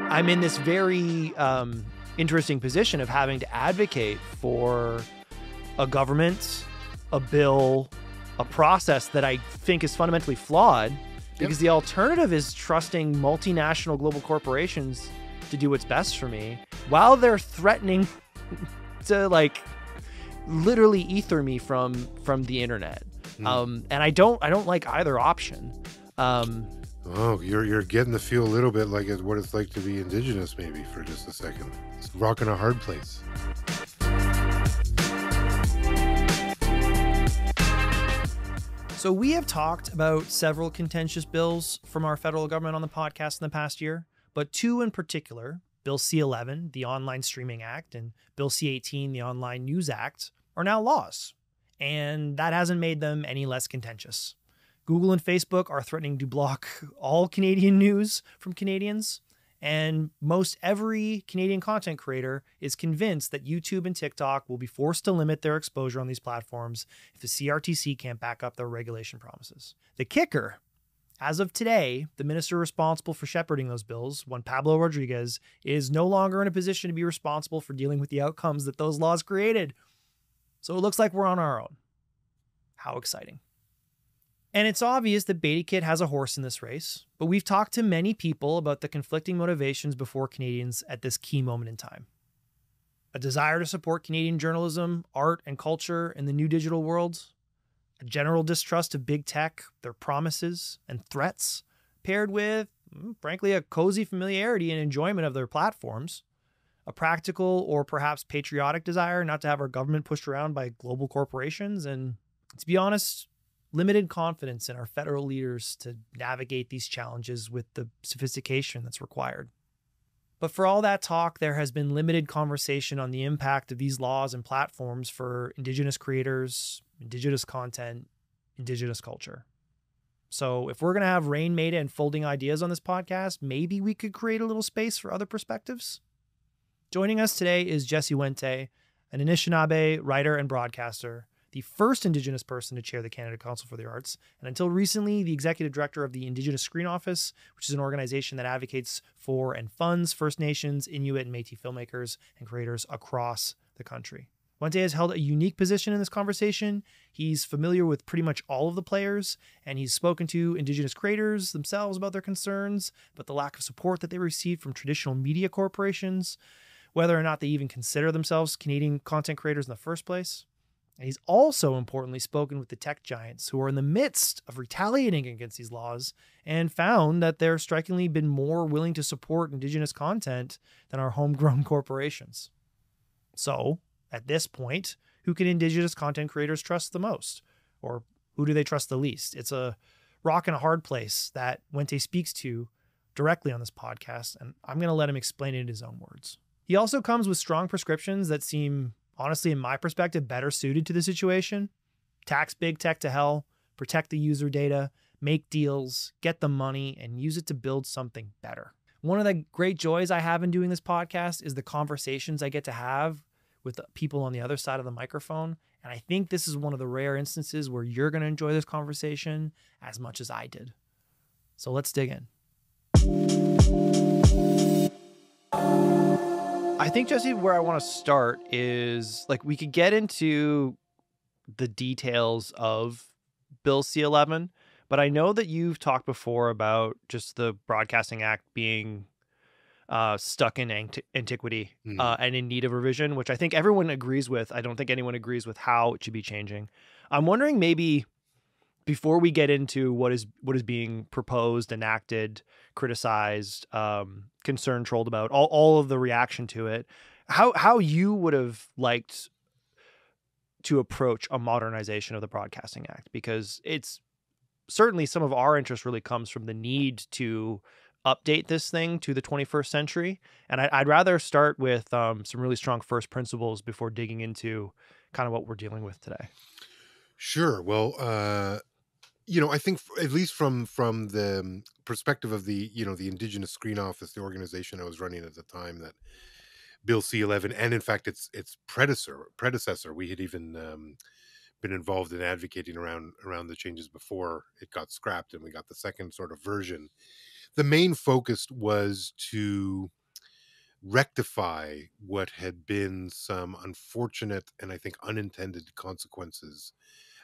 I'm in this very interesting position of having to advocate for a government, a bill, a process that I think is fundamentally flawed, because the alternative is trusting multinational global corporations to do what's best for me while they're threatening to like literally ether me from the internet. And I don't like either option. Oh, you're getting to feel a little bit like what it's like to be Indigenous, maybe, for just a second. It's rocking a hard place. So we have talked about several contentious bills from our federal government on the podcast in the past year, but two in particular, Bill C11, the Online Streaming Act, and Bill C18, the Online News Act, are now laws. And that hasn't made them any less contentious. Google and Facebook are threatening to block all Canadian news from Canadians. And most every Canadian content creator is convinced that YouTube and TikTok will be forced to limit their exposure on these platforms if the CRTC can't back up their regulation promises. The kicker, as of today, the minister responsible for shepherding those bills, Juan Pablo Rodriguez, is no longer in a position to be responsible for dealing with the outcomes that those laws created. So it looks like we're on our own. How exciting. And it's obvious that BetaKit has a horse in this race, but we've talked to many people about the conflicting motivations before Canadians at this key moment in time. A desire to support Canadian journalism, art, and culture in the new digital world, a general distrust of big tech, their promises and threats, paired with, frankly, a cozy familiarity and enjoyment of their platforms, a practical or perhaps patriotic desire not to have our government pushed around by global corporations, and, to be honest, limited confidence in our federal leaders to navigate these challenges with the sophistication that's required. But for all that talk, there has been limited conversation on the impact of these laws and platforms for Indigenous creators, Indigenous content, Indigenous culture. So if we're going to have rainmaker and folding ideas on this podcast, maybe we could create a little space for other perspectives. Joining us today is Jesse Wente, an Anishinaabe writer and broadcaster, the first Indigenous person to chair the Canada Council for the Arts, and until recently, the executive director of the Indigenous Screen Office, which is an organization that advocates for and funds First Nations, Inuit, and Métis filmmakers and creators across the country. Wente has held a unique position in this conversation. He's familiar with pretty much all of the players, and he's spoken to Indigenous creators themselves about their concerns, about the lack of support that they receive from traditional media corporations, whether or not they even consider themselves Canadian content creators in the first place. And he's also importantly spoken with the tech giants who are in the midst of retaliating against these laws and found that they're strikingly been more willing to support Indigenous content than our homegrown corporations. So, at this point, who can Indigenous content creators trust the most? Or who do they trust the least? It's a rock and a hard place that Wente speaks to directly on this podcast, and I'm going to let him explain it in his own words. He also comes with strong prescriptions that seem, honestly, in my perspective, better suited to the situation. Tax big tech to hell, protect the user data, make deals, get the money, and use it to build something better. One of the great joys I have in doing this podcast is the conversations I get to have with people on the other side of the microphone. And I think this is one of the rare instances where you're going to enjoy this conversation as much as I did. So let's dig in. I think, Jesse, where I want to start is, like, we could get into the details of Bill C11, but I know that you've talked before about just the Broadcasting Act being stuck in antiquity and in need of revision, which I think everyone agrees with. I don't think anyone agrees with how it should be changing. I'm wondering, maybe before we get into what is being proposed, enacted, criticized, concerned, trolled about, all of the reaction to it, how you would have liked to approach a modernization of the Broadcasting Act, because it's certainly some of our interest really comes from the need to update this thing to the 21st century. And I'd rather start with some really strong first principles before digging into kind of what we're dealing with today. Sure. Well, I think at least from the perspective of the Indigenous Screen Office, the organization I was running at the time, that Bill C11, and in fact its predecessor, we had even been involved in advocating around the changes before it got scrapped and we got the second sort of version. the main focus was to rectify what had been some unfortunate and I think unintended consequences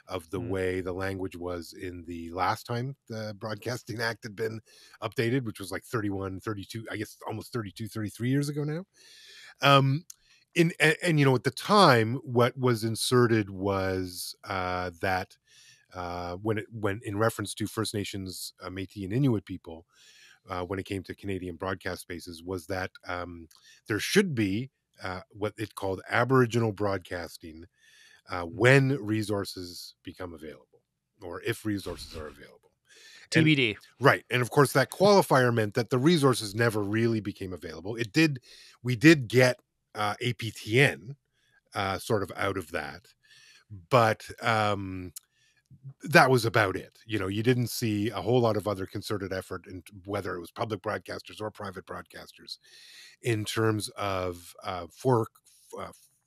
of the Mm. way the language was in the last time the Broadcasting Act had been updated, which was like 31, 32, I guess almost 32, 33 years ago now. Um, and you know, at the time, what was inserted was that when in reference to First Nations, Métis, and Inuit people, when it came to Canadian broadcast spaces, was that there should be what it called Aboriginal broadcasting Mm. when resources become available, or if resources are available. And TBD. right, and of course that qualifier meant that the resources never really became available. It did, we did get APTN sort of out of that, but that was about it. You know, you didn't see a whole lot of other concerted effort, in whether it was public broadcasters or private broadcasters, in terms of uh,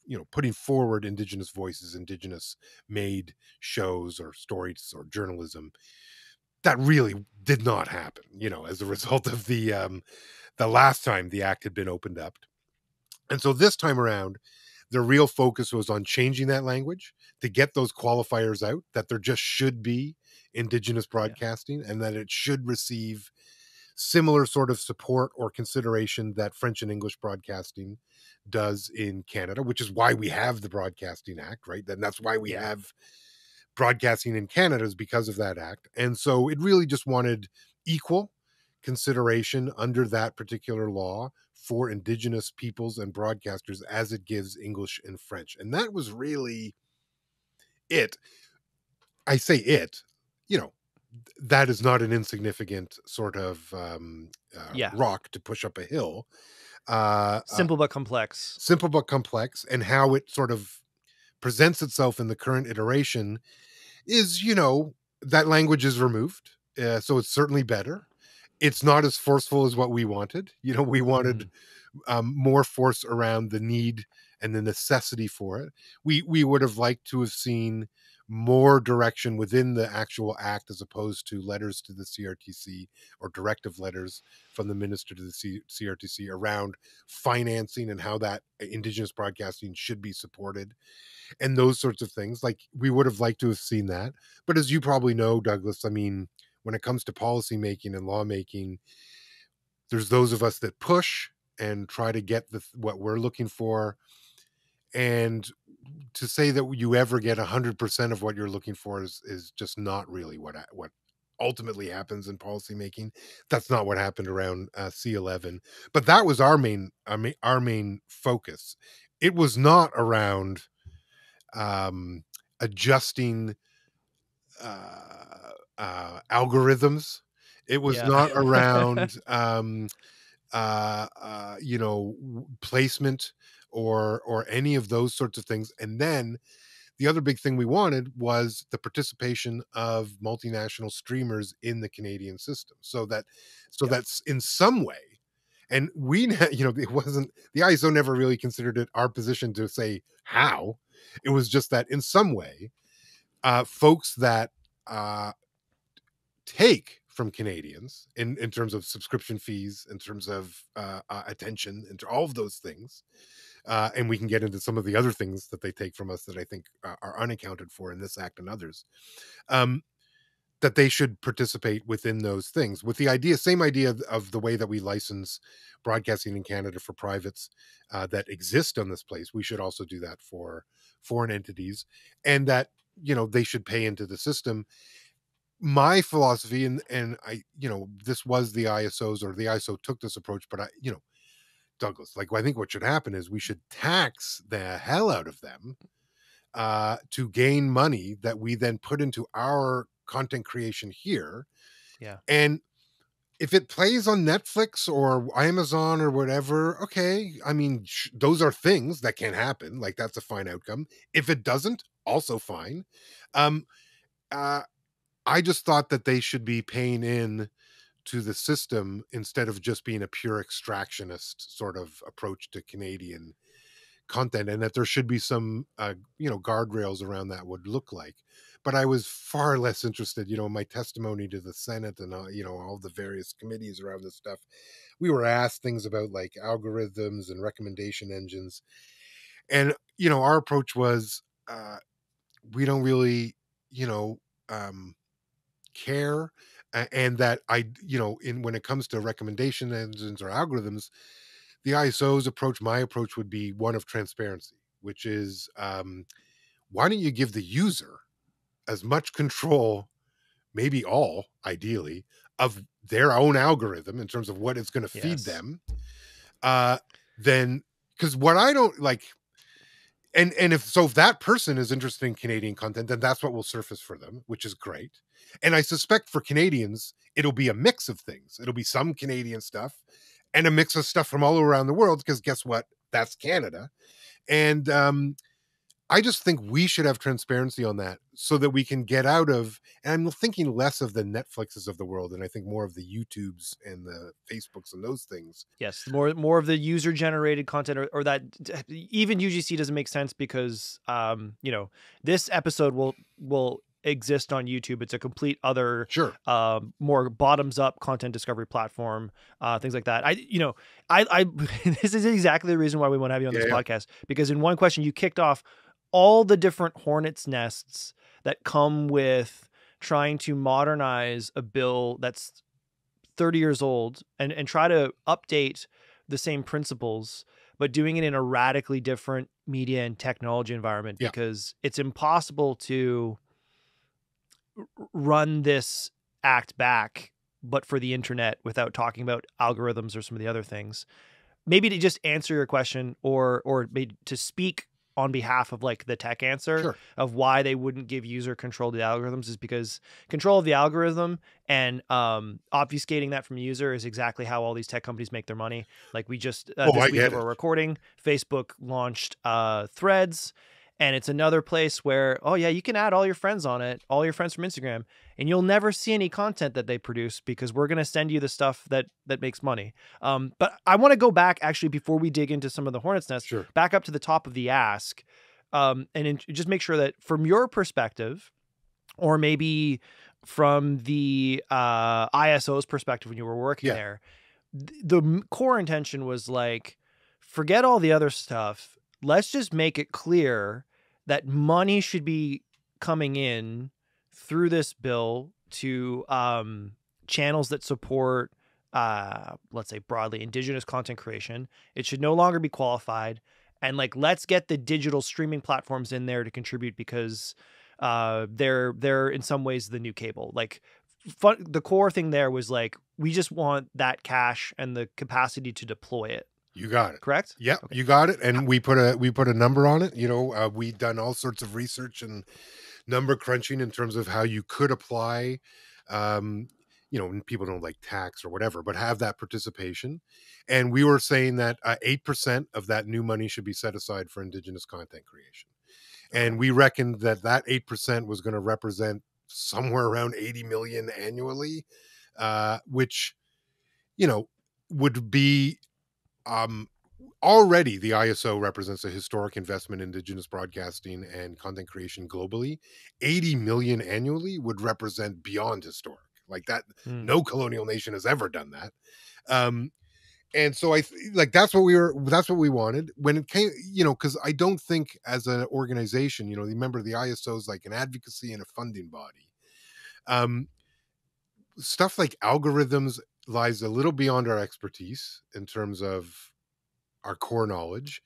you know, putting forward Indigenous voices, Indigenous made shows or stories or journalism. That really did not happen, you know, as a result of the last time the act had been opened up. And so this time around, the real focus was on changing that language to get those qualifiers out, that there just should be Indigenous Yeah. broadcasting and that it should receive similar sort of support or consideration that French and English broadcasting does in Canada, which is why we have the Broadcasting Act, right? And that's why we Yeah. have broadcasting in Canada, is because of that act. And so it really just wanted equal consideration under that particular law for Indigenous peoples and broadcasters as it gives English and French. And that was really it. I say it, you know, that is not an insignificant sort of Yeah. rock to push up a hill. Uh, uh, Simple but complex. Simple but complex, and how it sort of presents itself in the current iteration is, you know, that language is removed. So it's certainly better. It's not as forceful as what we wanted. You know, we wanted Mm. more force around the need and the necessity for it. We would have liked to have seen more direction within the actual act, as opposed to letters to the CRTC or directive letters from the minister to the CRTC around financing and how that Indigenous broadcasting should be supported and those sorts of things. Like, we would have liked to have seen that. But as you probably know, Douglas, I mean, when it comes to policy making and lawmaking, there's those of us that push and try to get what we're looking for. And to say that you ever get 100% of what you're looking for is just not really what ultimately happens in policymaking. That's not what happened around C11. But that was our main focus. It was not around adjusting algorithms. It was Yeah. not around you know, placement or any of those sorts of things. And then the other big thing we wanted was the participation of multinational streamers in the Canadian system, so Yeah. that's in some way. And you know, it wasn't, the ISO never really considered it our position to say how. It was just that in some way, folks that uh, take from Canadians in terms of subscription fees, in terms of attention, into all of those things. And we can get into some of the other things that they take from us that I think are unaccounted for in this act and others. Um, that they should participate within those things, with the idea, same idea of the way that we license broadcasting in Canada for privates that exist on this place. We should also do that for foreign entities, and that, you know, they should pay into the system. My philosophy, and I, you know, this was the ISO's, or the ISO took this approach, but I, you know, Douglas, like, I think what should happen is we should tax the hell out of them to gain money that we then put into our content creation here. Yeah. And if it plays on Netflix or Amazon or whatever, okay, I mean, those are things that can happen. Like, that's a fine outcome. If it doesn't, also fine. Um, uh, I just thought that they should be paying in to the system instead of just being a pure extractionist sort of approach to Canadian content, and that there should be some you know, guardrails around that would look like. but I was far less interested, in my testimony to the Senate and, all the various committees around this stuff. We were asked things about like algorithms and recommendation engines. And, our approach was, we don't really, you know, um, care. And that when it comes to recommendation engines or algorithms, the ISO's approach, my approach would be one of transparency, which is, why don't you give the user as much control, maybe all, ideally, of their own algorithm in terms of what it's going to feed Yes. them, uh, then, because what I don't like, and if that person is interested in Canadian content, then that's what will surface for them, which is great. And I suspect for Canadians, it'll be a mix of things. It'll be some Canadian stuff and a mix of stuff from all around the world, because guess what? That's Canada. And I just think we should have transparency on that so that we can get out of, and I'm thinking less of the Netflixes of the world, and I think more of the YouTubes and the Facebooks and those things. Yes, more of the user generated content, or that even UGC doesn't make sense because this episode will exist on YouTube. It's a complete other Sure. more bottoms up content discovery platform, things like that. I this is exactly the reason why we want to have you on this podcast, because in one question you kicked off all the different hornet's nests that come with trying to modernize a bill that's 30 years old and try to update the same principles, but doing it in a radically different media and technology environment, because it's impossible to run this act back, but for the internet, without talking about algorithms or some of the other things. Maybe to just answer your question, or maybe to speak on behalf of like the tech answer of why they wouldn't give user control to the algorithms, is because control of the algorithm and obfuscating that from the user is exactly how all these tech companies make their money. Like we just this week of our recording, Facebook launched Threads, and it's another place where, you can add all your friends on it, all your friends from Instagram, and you'll never see any content that they produce because we're going to send you the stuff that makes money. But I want to go back, actually, before we dig into some of the hornet's nest, back up to the top of the ask, and just make sure that from your perspective, or maybe from the ISO's perspective when you were working there, the core intention was like, forget all the other stuff. Let's just make it clear that money should be coming in through this bill to channels that support, let's say broadly, Indigenous content creation. It should no longer be qualified. And like, let's get the digital streaming platforms in there to contribute, because they're in some ways the new cable. Like the core thing there was like, we just want that cash and the capacity to deploy it. You got it. Correct? Yeah, okay. You got it. And we put a number on it. We've done all sorts of research and number crunching in terms of how you could apply, people don't like tax or whatever, but have that participation. And we were saying that 8% of that new money should be set aside for Indigenous content creation. And we reckoned that 8% was going to represent somewhere around 80 million annually, which, would be, already the ISO represents a historic investment in Indigenous broadcasting and content creation globally. 80 million annually would represent beyond historic. Like that, no colonial nation has ever done that. And so that's what we wanted when it came, because I don't think as an organization, remember the ISO is like an advocacy and a funding body. Stuff like algorithms lies a little beyond our expertise in terms of our core knowledge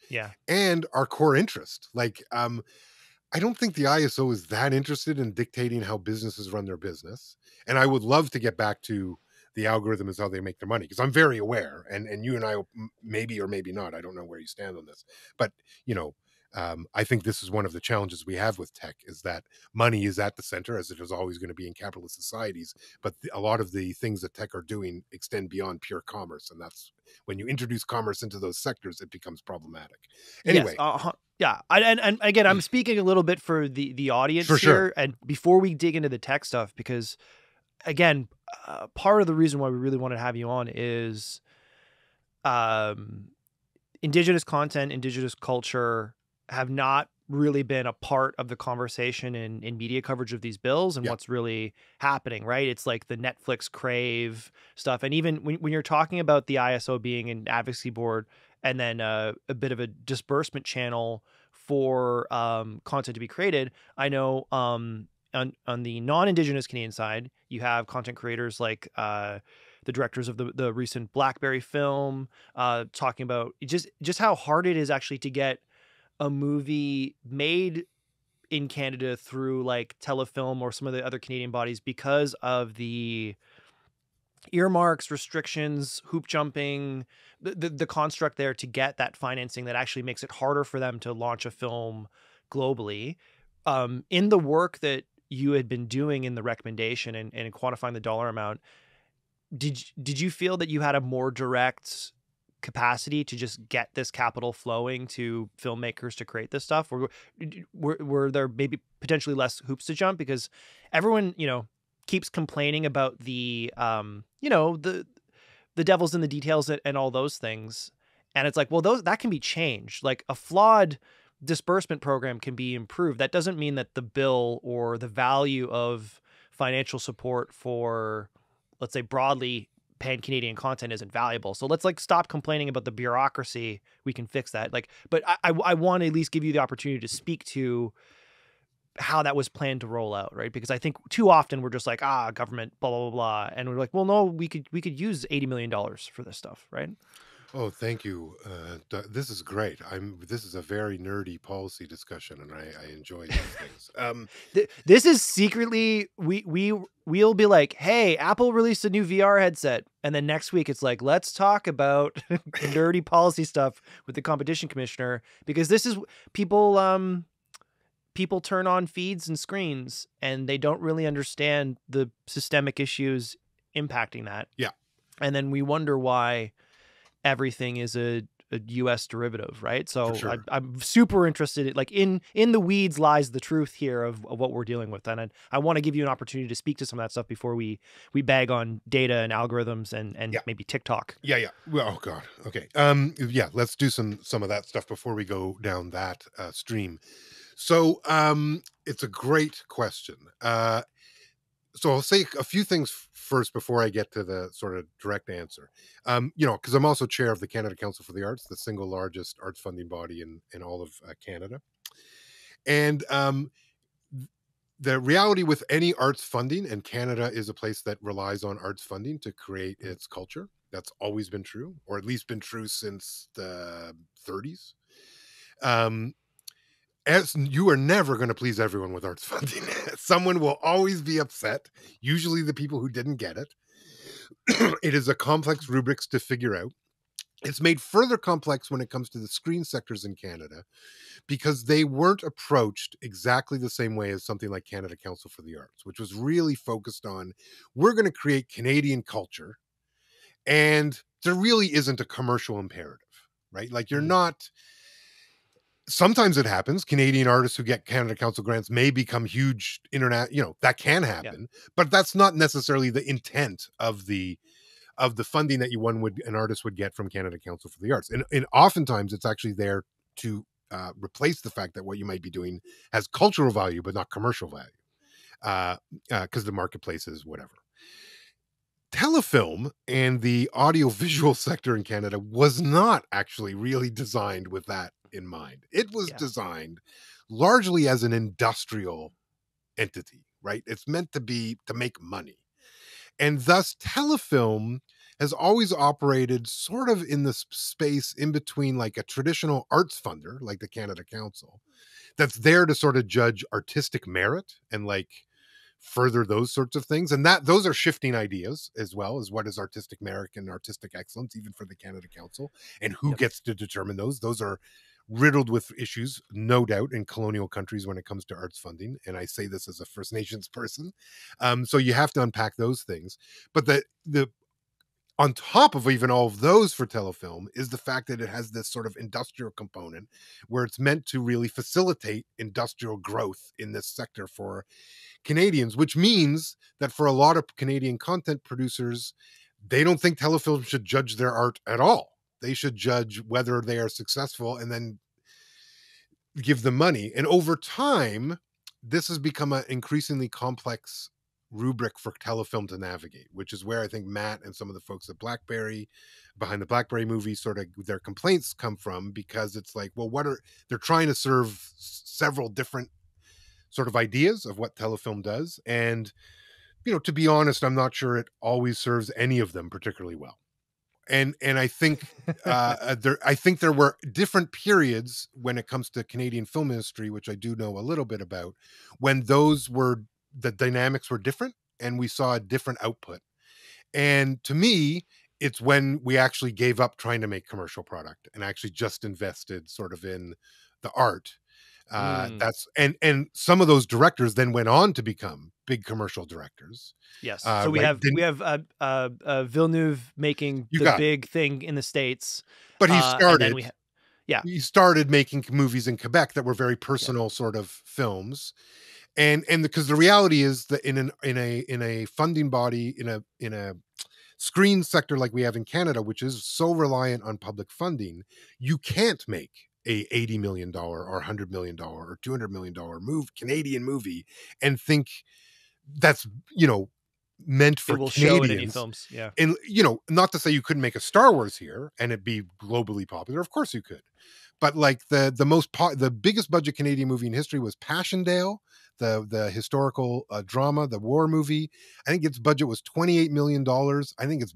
and our core interest. Like, I don't think the ISO is that interested in dictating how businesses run their business. And I would love to get back to the algorithm is how they make their money, because I'm very aware, and you and I maybe or maybe not, I don't know where you stand on this, but I think this is one of the challenges we have with tech, is that money is at the center, as it is always going to be in capitalist societies, but a lot of the things that tech are doing extend beyond pure commerce, and that's when you introduce commerce into those sectors, it becomes problematic. Anyway. Yes, and again, I'm speaking a little bit for the audience here, and before we dig into the tech stuff, because again, part of the reason why we really wanted to have you on is Indigenous content, Indigenous culture have not really been a part of the conversation in media coverage of these bills and Yeah. what's really happening, right? It's like the Netflix crave stuff. And even when you're talking about the ISO being an advocacy board and then a bit of a disbursement channel for content to be created, I know on the non-Indigenous Canadian side, you have content creators like the directors of the recent Blackberry film, talking about just how hard it is actually to get a movie made in Canada through like Telefilm or some of the other Canadian bodies because of the earmarks, restrictions, hoop jumping, the construct there to get that financing that actually makes it harder for them to launch a film globally. In the work that you had been doing in the recommendation and quantifying the dollar amount, did you feel that you had a more direct capacity to just get this capital flowing to filmmakers to create this stuff, or were there maybe potentially less hoops to jump because everyone keeps complaining about the the devil's in the details and all those things, and it's like, well, those that can be changed. Like a flawed disbursement program can be improved. That doesn't mean that the bill or the value of financial support for, let's say, broadly pan-Canadian content isn't valuable. So let's like stop complaining about the bureaucracy. We can fix that. Like, but I want to at least give you the opportunity to speak to how that was planned to roll out, right? Because I think too often we're just like, government, blah, blah, blah, blah. And we're like, well, no, we could use $80 million for this stuff, right? Oh, thank you. This is great. This is a very nerdy policy discussion, and I enjoy these things. This is secretly we'll be like, hey, Apple released a new VR headset, and then next week it's like, let's talk about nerdy policy stuff with the competition commissioner, because this is people turn on feeds and screens and they don't really understand the systemic issues impacting that. Yeah. And then we wonder why everything is a U.S. derivative, right? So Sure. I'm super interested in, like, in the weeds lies the truth here of what we're dealing with. And I want to give you an opportunity to speak to some of that stuff before we bag on data and algorithms and maybe TikTok. Yeah. Well, oh God. Okay. Yeah, let's do some of that stuff before we go down that stream. So it's a great question. So I'll say a few things first before I get to the sort of direct answer. Because I'm also chair of the Canada Council for the Arts, the single largest arts funding body in all of Canada. And the reality with any arts funding, and Canada is a place that relies on arts funding to create its culture. That's always been true, or at least been true since the 30s. As you are never going to please everyone with arts funding. Someone will always be upset, usually the people who didn't get it. It is a complex rubrics to figure out. It's made further complex when it comes to the screen sectors in Canada, because they weren't approached exactly the same way as something like Canada Council for the Arts, which was really focused on, we're going to create Canadian culture, and there really isn't a commercial imperative, right? Like you're not... Sometimes it happens. Canadian artists who get Canada Council grants may become huge internet, that can happen, but that's not necessarily the intent of the funding that an artist would get from Canada Council for the Arts. And oftentimes it's actually there to replace the fact that what you might be doing has cultural value, but not commercial value, because the marketplace is whatever. Telefilm and the audiovisual sector in Canada was not actually really designed with that in mind. It was designed largely as an industrial entity, right? It's meant to make money. And thus Telefilm has always operated sort of in the space in between like a traditional arts funder, like the Canada Council, that's there to sort of judge artistic merit and like further those sorts of things. And those are shifting ideas as well, as what is artistic merit and artistic excellence, even for the Canada Council, and who gets to determine those. Those are riddled with issues, no doubt, in colonial countries when it comes to arts funding. And I say this as a First Nations person. So you have to unpack those things. But the on top of even all of those for Telefilm is the fact that it has this sort of industrial component where it's meant to really facilitate industrial growth in this sector for Canadians, which means that for a lot of Canadian content producers, they don't think Telefilm should judge their art at all. They should judge whether they are successful and then give them money. And over time, this has become an increasingly complex rubric for telefilm to navigate, which is where I think Matt and some of the folks at BlackBerry, behind the BlackBerry movie, sort of their complaints come from, because it's like, well, they're trying to serve several different sort of ideas of what telefilm does. And, to be honest, I'm not sure it always serves any of them particularly well. And I think I think there were different periods when it comes to Canadian film industry, which I do know a little bit about, when the dynamics were different and we saw a different output. And to me, it's when we actually gave up trying to make commercial product and actually just invested sort of in the art. That's and some of those directors then went on to become big commercial directors. Yes. So Right? we have Villeneuve making You the got it. big thing in the States. But And then yeah. he started making movies in Quebec that were very Yeah. personal sort of films. And because the reality is that in a funding body, in a screen sector like we have in Canada, which is so reliant on public funding, you can't make a $80 million or $100 million or $200 million Canadian movie and think that's, meant It for will show in any Canadians. films. Yeah. And, not to say you couldn't make a Star Wars here and it be globally popular. Of course you could. But like the biggest budget Canadian movie in history was Passchendaele, the historical drama, the war movie. I think its budget was $28 million. I think its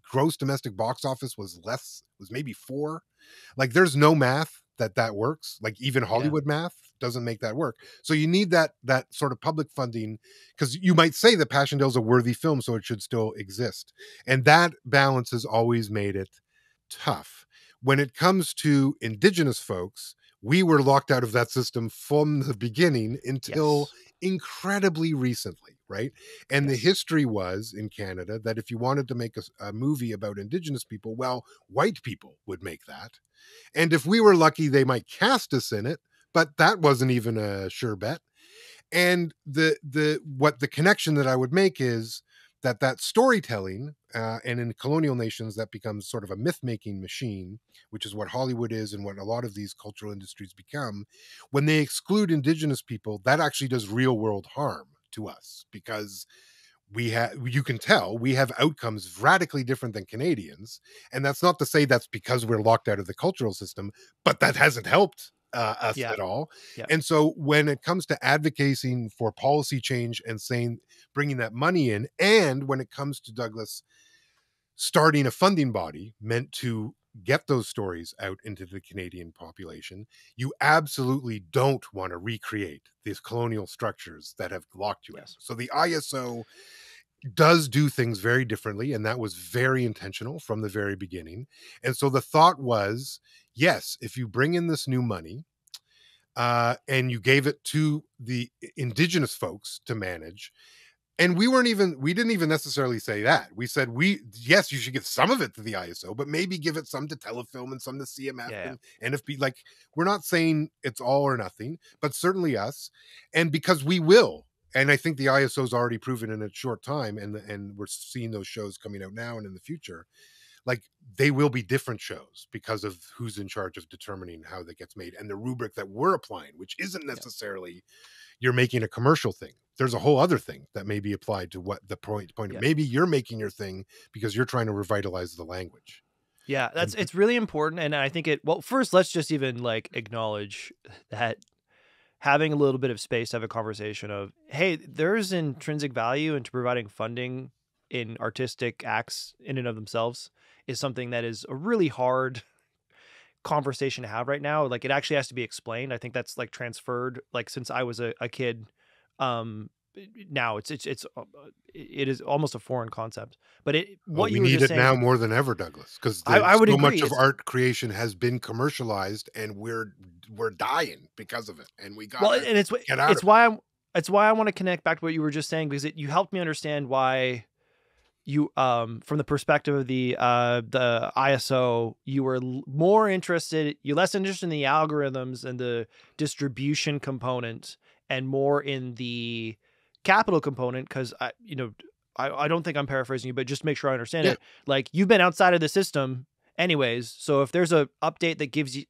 gross domestic box office was maybe 4. Like, there's no math that works. Like, even Hollywood math doesn't make that work. So you need that sort of public funding, because you might say that Passchendaele is a worthy film, so it should still exist. And that balance has always made it tough. When it comes to Indigenous folks, we were locked out of that system from the beginning until incredibly recently, right? And the history was in Canada that if you wanted to make a movie about Indigenous people, well, white people would make that. And if we were lucky, they might cast us in it, but that wasn't even a sure bet. And the connection that I would make is that storytelling, and in colonial nations that becomes sort of a myth making machine, which is what Hollywood is and what a lot of these cultural industries become. When they exclude Indigenous people, that actually does real world harm to us, because you can tell we have outcomes radically different than Canadians. And that's not to say that's because we're locked out of the cultural system, but that hasn't helped us at all. And so when it comes to advocating for policy change and bringing that money in, and when it comes to Douglas starting a funding body meant to get those stories out into the Canadian population, you absolutely don't want to recreate these colonial structures that have locked you out. So the ISO does do things very differently, and that was very intentional from the very beginning. And so the thought was, yes, if you bring in this new money, and you gave it to the Indigenous folks to manage, and we didn't even necessarily say that. We said, yes, you should give some of it to the ISO, but maybe give it some to Telefilm and some to CMF and NFB. Like, we're not saying it's all or nothing, but certainly us. And because we will, and I think the ISO's already proven in a short time, and we're seeing those shows coming out now and in the future, like, they will be different shows because of who's in charge of determining how that gets made, and the rubric that we're applying, which isn't necessarily you're making a commercial thing. There's a whole other thing that may be applied to what the point of maybe you're making your thing because you're trying to revitalize the language. Yeah, it's really important. And I think first, let's just even like acknowledge that having a little bit of space to have a conversation of, hey, there's intrinsic value into providing funding in artistic acts in and of themselves is something that is a really hard conversation to have right now. Like, it actually has to be explained. I think that's like transferred, like, since I was a kid. Now it is almost a foreign concept, but we need it now more than ever, Douglas, because I would so agree. much of art creation has been commercialized, and we're dying because of it, and we got and it's why I want to connect back to what you were just saying, because you helped me understand why you, from the perspective of the ISO, you were more interested, you're less interested in the algorithms and the distribution component and more in the capital component. Because I don't think I'm paraphrasing you, but just to make sure I understand it. Like, you've been outside of the system anyways. So if there's a update that gives you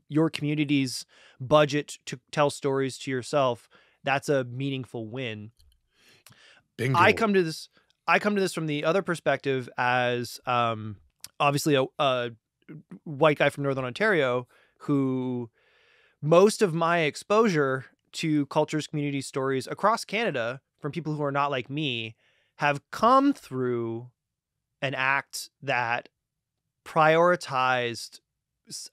your community's budget to tell stories to yourself, that's a meaningful win. I Bingo. come to this from the other perspective as obviously a white guy from Northern Ontario who most of my exposure to cultures, community stories across Canada from people who are not like me have come through an act that prioritized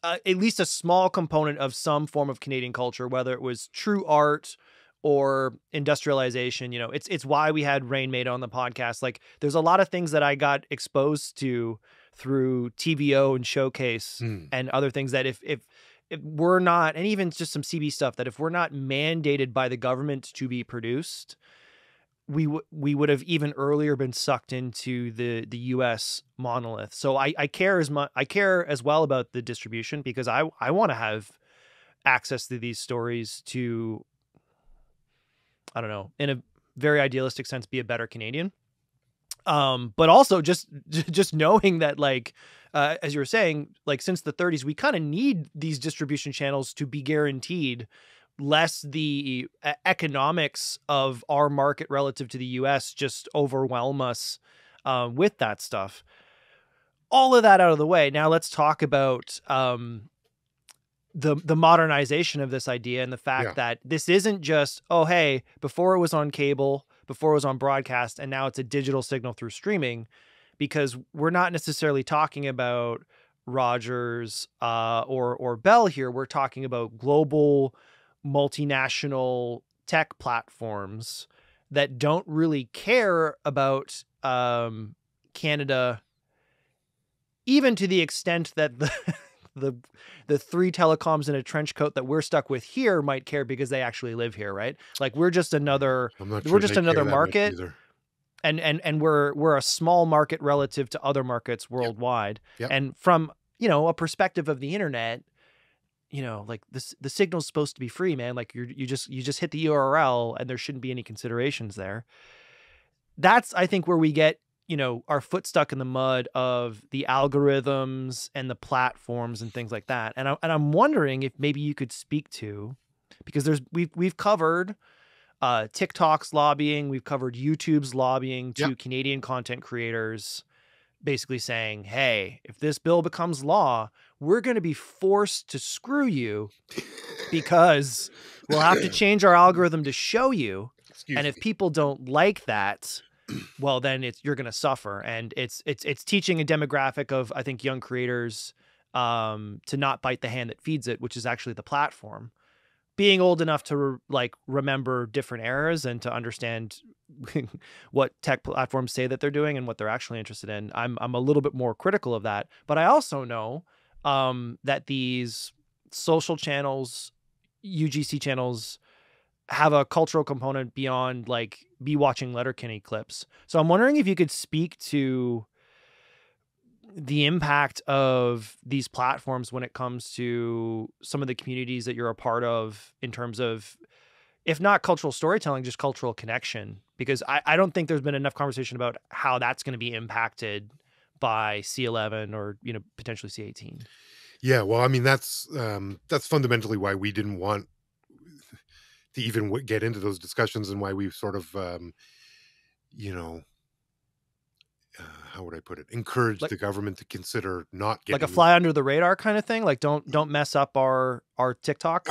at least a small component of some form of Canadian culture, whether it was true art or industrialization. You know, it's why we had Rain Made on the podcast. Like, there's a lot of things that I got exposed to through TVO and Showcase and other things that if we're not, and even just some CB stuff, that if we're not mandated by the government to be produced, we would have even earlier been sucked into the US monolith. So I care as well about the distribution, because I want to have access to these stories to, I don't know, in a very idealistic sense, be a better Canadian. But also just knowing that, like, as you were saying, like, since the 30s, we kind of need these distribution channels to be guaranteed, lest the economics of our market relative to the US just overwhelm us with that stuff. All of that out of the way. Now let's talk about the modernization of this idea, and the fact that this isn't just, oh, hey, before it was on cable, before it was on broadcast, and now it's a digital signal through streaming, because we're not necessarily talking about Rogers or Bell here. We're talking about global multinational tech platforms that don't really care about Canada, even to the extent that the three telecoms in a trench coat that we're stuck with here might care, because they actually live here, right? Like, we're just another market, and we're a small market relative to other markets worldwide. Yep. And from, you know, a perspective of the internet, you know, like, the signal's supposed to be free, man. Like, you just hit the URL and there shouldn't be any considerations there. That's, I think, where we get, you know, our foot stuck in the mud of the algorithms and the platforms and things like that. And I'm wondering if maybe you could speak to, because we've covered TikTok's lobbying, we've covered YouTube's lobbying to Canadian content creators, basically saying, hey, if this bill becomes law, we're going to be forced to screw you, because we'll have to change our algorithm to show you. And if people don't like that, well, then you're going to suffer. And it's teaching a demographic of, I think, young creators to not bite the hand that feeds it, which is actually the platform. Being old enough to remember different eras and to understand what tech platforms say that they're doing and what they're actually interested in, I'm a little bit more critical of that. But I also know that these social channels, UGC channels, have a cultural component beyond, like, be watching Letterkenny clips. So I'm wondering if you could speak to the impact of these platforms when it comes to some of the communities that you're a part of, in terms of, if not cultural storytelling, just cultural connection. Because I don't think there's been enough conversation about how that's going to be impacted by C11 or, you know, potentially C18. Yeah, well, I mean, that's fundamentally why we didn't want to even get into those discussions, and why we've sort of, you know, how would I put it? Encourage the government to consider not getting, like, a fly under the radar kind of thing. Like, don't mess up our TikTok.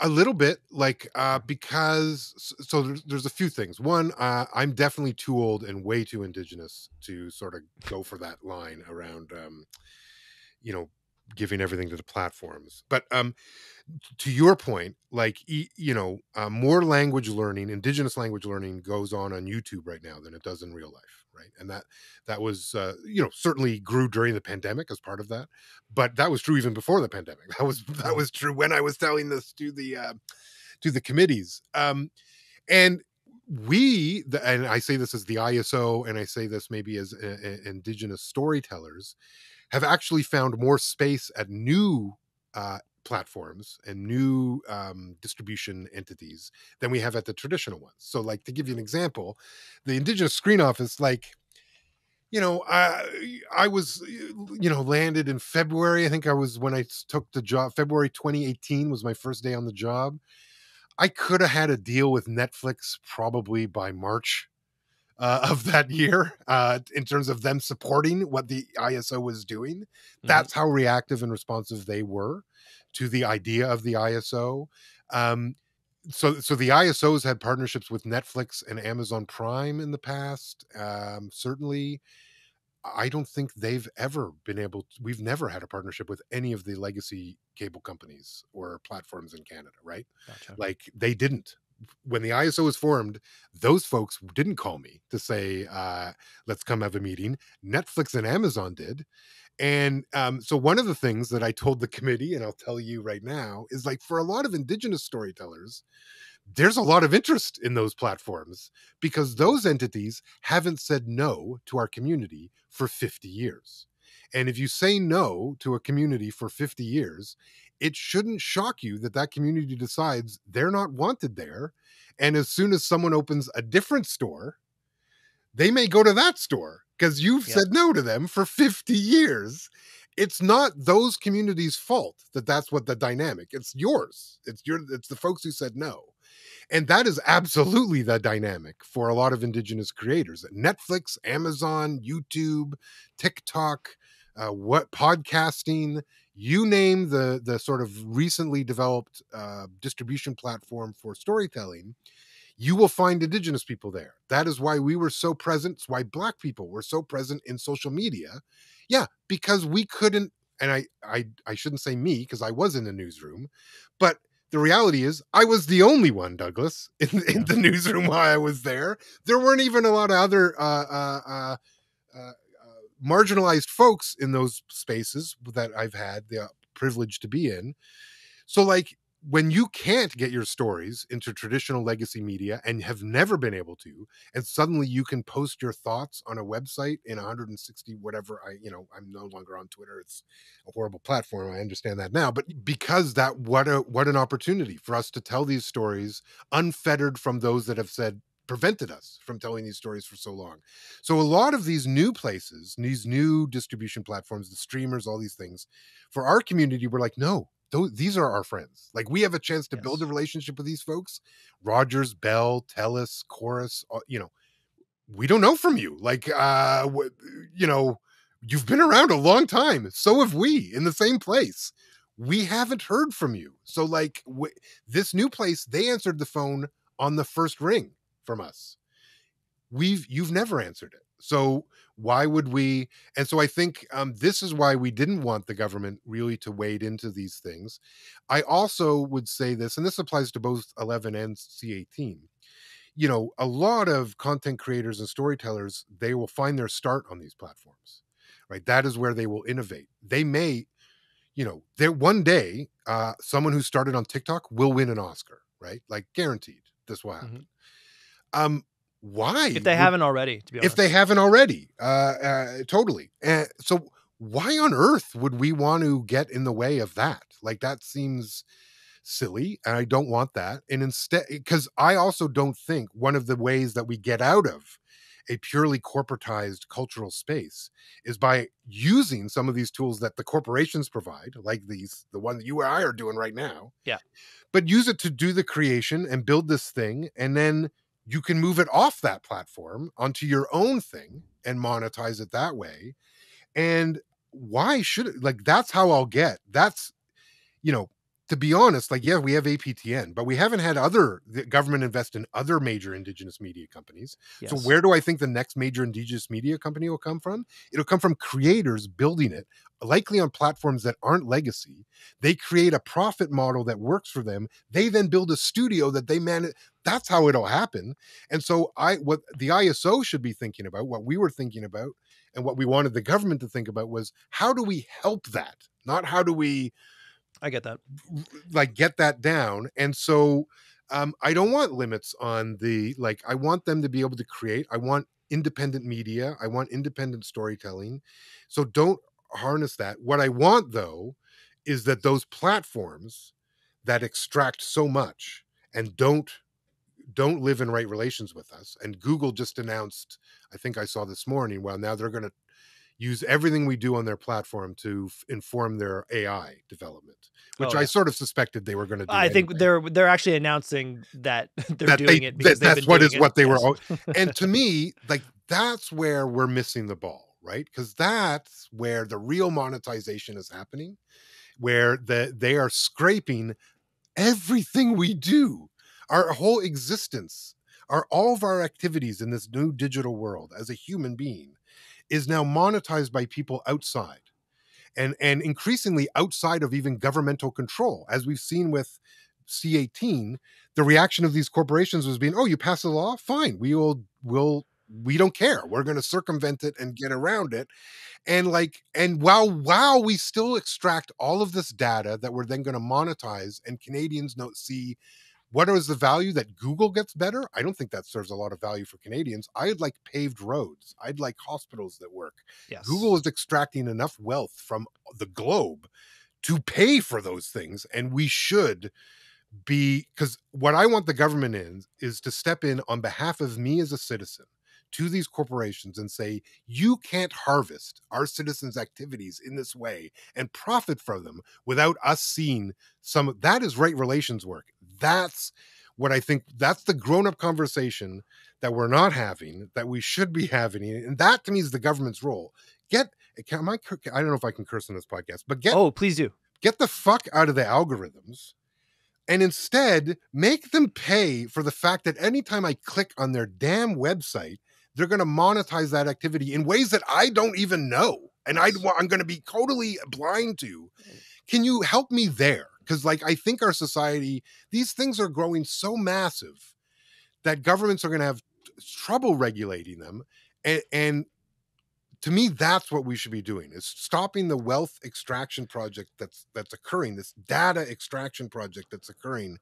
A little bit, like, because so there's a few things. One, I'm definitely too old and way too Indigenous to sort of go for that line around, you know, giving everything to the platforms. But to your point, like, you know, more language learning, Indigenous language learning, goes on YouTube right now than it does in real life, right? And that was, you know, certainly grew during the pandemic as part of that, but that was true even before the pandemic. That was true when I was telling this to the committees, and and I say this as the ISO, and I say this maybe as Indigenous storytellers, have actually found more space at new platforms and new distribution entities than we have at the traditional ones. So, like, to give you an example, the Indigenous Screen Office, like, I was, landed in February. I think I was when I took the job. February 2018 was my first day on the job. I could have had a deal with Netflix probably by March of that year, in terms of them supporting what the ISO was doing. Mhm. That's how reactive and responsive they were to the idea of the ISO. Um, so the ISOs had partnerships with Netflix and Amazon Prime in the past. Certainly, I don't think they've ever been able to, we've never had a partnership with any of the legacy cable companies or platforms in Canada, right? Gotcha. Like they didn't. When the ISO was formed, those folks didn't call me to say, let's come have a meeting. Netflix and Amazon did. And so one of the things that I told the committee, and I'll tell you right now, is like for a lot of Indigenous storytellers, there's a lot of interest in those platforms because those entities haven't said no to our community for 50 years. And if you say no to a community for 50 years, it shouldn't shock you that that community decides they're not wanted there. And as soon as someone opens a different store, they may go to that store because you've Yep. said no to them for 50 years. It's not those communities' fault that that's what the dynamic. It's yours. It's the folks who said no. And that is absolutely the dynamic for a lot of Indigenous creators. Netflix, Amazon, YouTube, TikTok, what podcasting, you name the sort of recently developed distribution platform for storytelling, you will find Indigenous people there. That is why we were so present. It's why Black people were so present in social media. Yeah, because we couldn't, and I shouldn't say me because I was in the newsroom, but the reality is I was the only one, Douglas, in the newsroom while I was there. There weren't even a lot of other marginalized folks in those spaces that I've had the privilege to be in. So, like, when you can't get your stories into traditional legacy media and have never been able to, and suddenly you can post your thoughts on a website in 160 whatever, I'm no longer on Twitter. It's a horrible platform. I understand that now, but because that, what an opportunity for us to tell these stories unfettered from those that have said prevented us from telling these stories for so long. So a lot of these new places, these new distribution platforms, the streamers, all these things, for our community, we're like, no, these are our friends. Like we have a chance to build a relationship with these folks. Rogers, Bell, Telus, Chorus, we don't know from you. Like, you've been around a long time. So have we in the same place. We haven't heard from you. So like this new place, they answered the phone on the first ring from us. You've never answered it. So why would we? And so I think this is why we didn't want the government really to wade into these things. I also would say this, and this applies to both 11 and C18. A lot of content creators and storytellers, they will find their start on these platforms, right? That is where they will innovate. They may, there one day, someone who started on TikTok will win an Oscar, right? Like guaranteed, this will happen. Why? If they haven't already, to be honest. If they haven't already, totally. So why on earth would we want to get in the way of that? Like that seems silly, and I don't want that. And instead, because I also don't think one of the ways that we get out of a purely corporatized cultural space is by using some of these tools that the corporations provide, like the one that you and I are doing right now. Yeah. But use it to do the creation and build this thing, and then you can move it off that platform onto your own thing and monetize it that way. And why should it, like, that's how I'll get. That's, to be honest, like, yeah, we have APTN, but we haven't had the government invest in other major Indigenous media companies. Yes. So where do I think the next major Indigenous media company will come from? It'll come from creators building it, likely on platforms that aren't legacy. They create a profit model that works for them. They then build a studio that they manage. That's how it'll happen. And so what the ISO should be thinking about, what we were thinking about, and what we wanted the government to think about was, how do we help that? Not how do we, I get that, like, get that down. And so I don't want limits on I want them to be able to create. I want independent media. I want independent storytelling. So don't harness that. What I want, though, is that those platforms that extract so much and don't don't live in right relations with us. And Google just announced, I think I saw this morning, well, now they're going to use everything we do on their platform to inform their AI development, which I sort of suspected they were going to do. I think they're actually announcing that they're that doing it because that's what they were. And to me, like, that's where we're missing the ball, right? Because that's where the real monetization is happening, where they are scraping everything we do, our whole existence, all of our activities in this new digital world as a human being is now monetized by people outside, and increasingly outside of even governmental control. As we've seen with C18, the reaction of these corporations was being, oh, you pass a law? Fine. We don't care. We're going to circumvent it and get around it. And while we still extract all of this data that we're then going to monetize, and Canadians don't see what is the value that Google gets better. I don't think that serves a lot of value for Canadians. I'd like paved roads. I'd like hospitals that work. Yes. Google is extracting enough wealth from the globe to pay for those things. And we should be, because what I want the government is to step in on behalf of me as a citizen to these corporations and say, you can't harvest our citizens' activities in this way and profit from them without us seeing some. That is right relations work. That's what I think. That's the grown-up conversation that we're not having, that we should be having. And that, to me, is the government's role. I don't know if I can curse on this podcast, but please do. Get the fuck out of the algorithms, and instead make them pay for the fact that anytime I click on their damn website, they're going to monetize that activity in ways that I don't even know. And I'm going to be totally blind to. Can you help me there? Because, like, I think our society, these things are growing so massive that governments are going to have trouble regulating them. And to me, that's what we should be doing, is stopping the wealth extraction project that's occurring, this data extraction project that's occurring,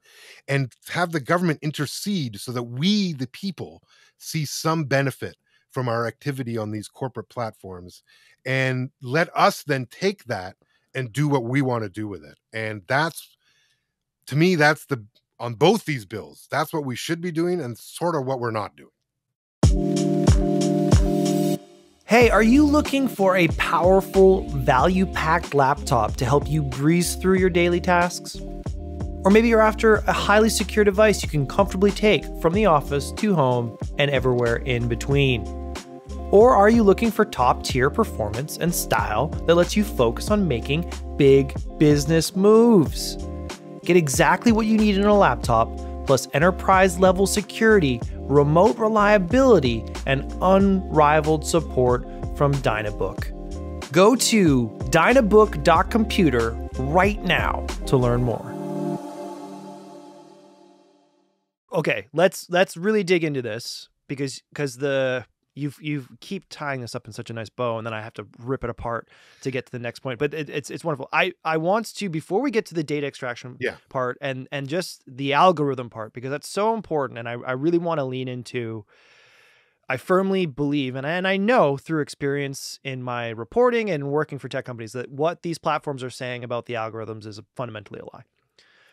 and have the government intercede so that we, the people, see some benefit from our activity on these corporate platforms, and let us then take that and do what we want to do with it. And that's, to me, that's on both these bills, that's what we should be doing, and sort of what we're not doing. Hey, are you looking for a powerful, value-packed laptop to help you breeze through your daily tasks? Or maybe you're after a highly secure device you can comfortably take from the office to home and everywhere in between. Or are you looking for top-tier performance and style that lets you focus on making big business moves? Get exactly what you need in a laptop, plus enterprise-level security, remote reliability, and unrivaled support from Dynabook. Go to dynabook.computer right now to learn more. Okay, let's really dig into this because you keep tying this up in such a nice bow, and then I have to rip it apart to get to the next point. But it's wonderful. I want to, before we get to the data extraction part and just the algorithm part, because that's so important, and I really want to lean into. I firmly believe, and I know through experience in my reporting and working for tech companies, that what these platforms are saying about the algorithms is fundamentally a lie.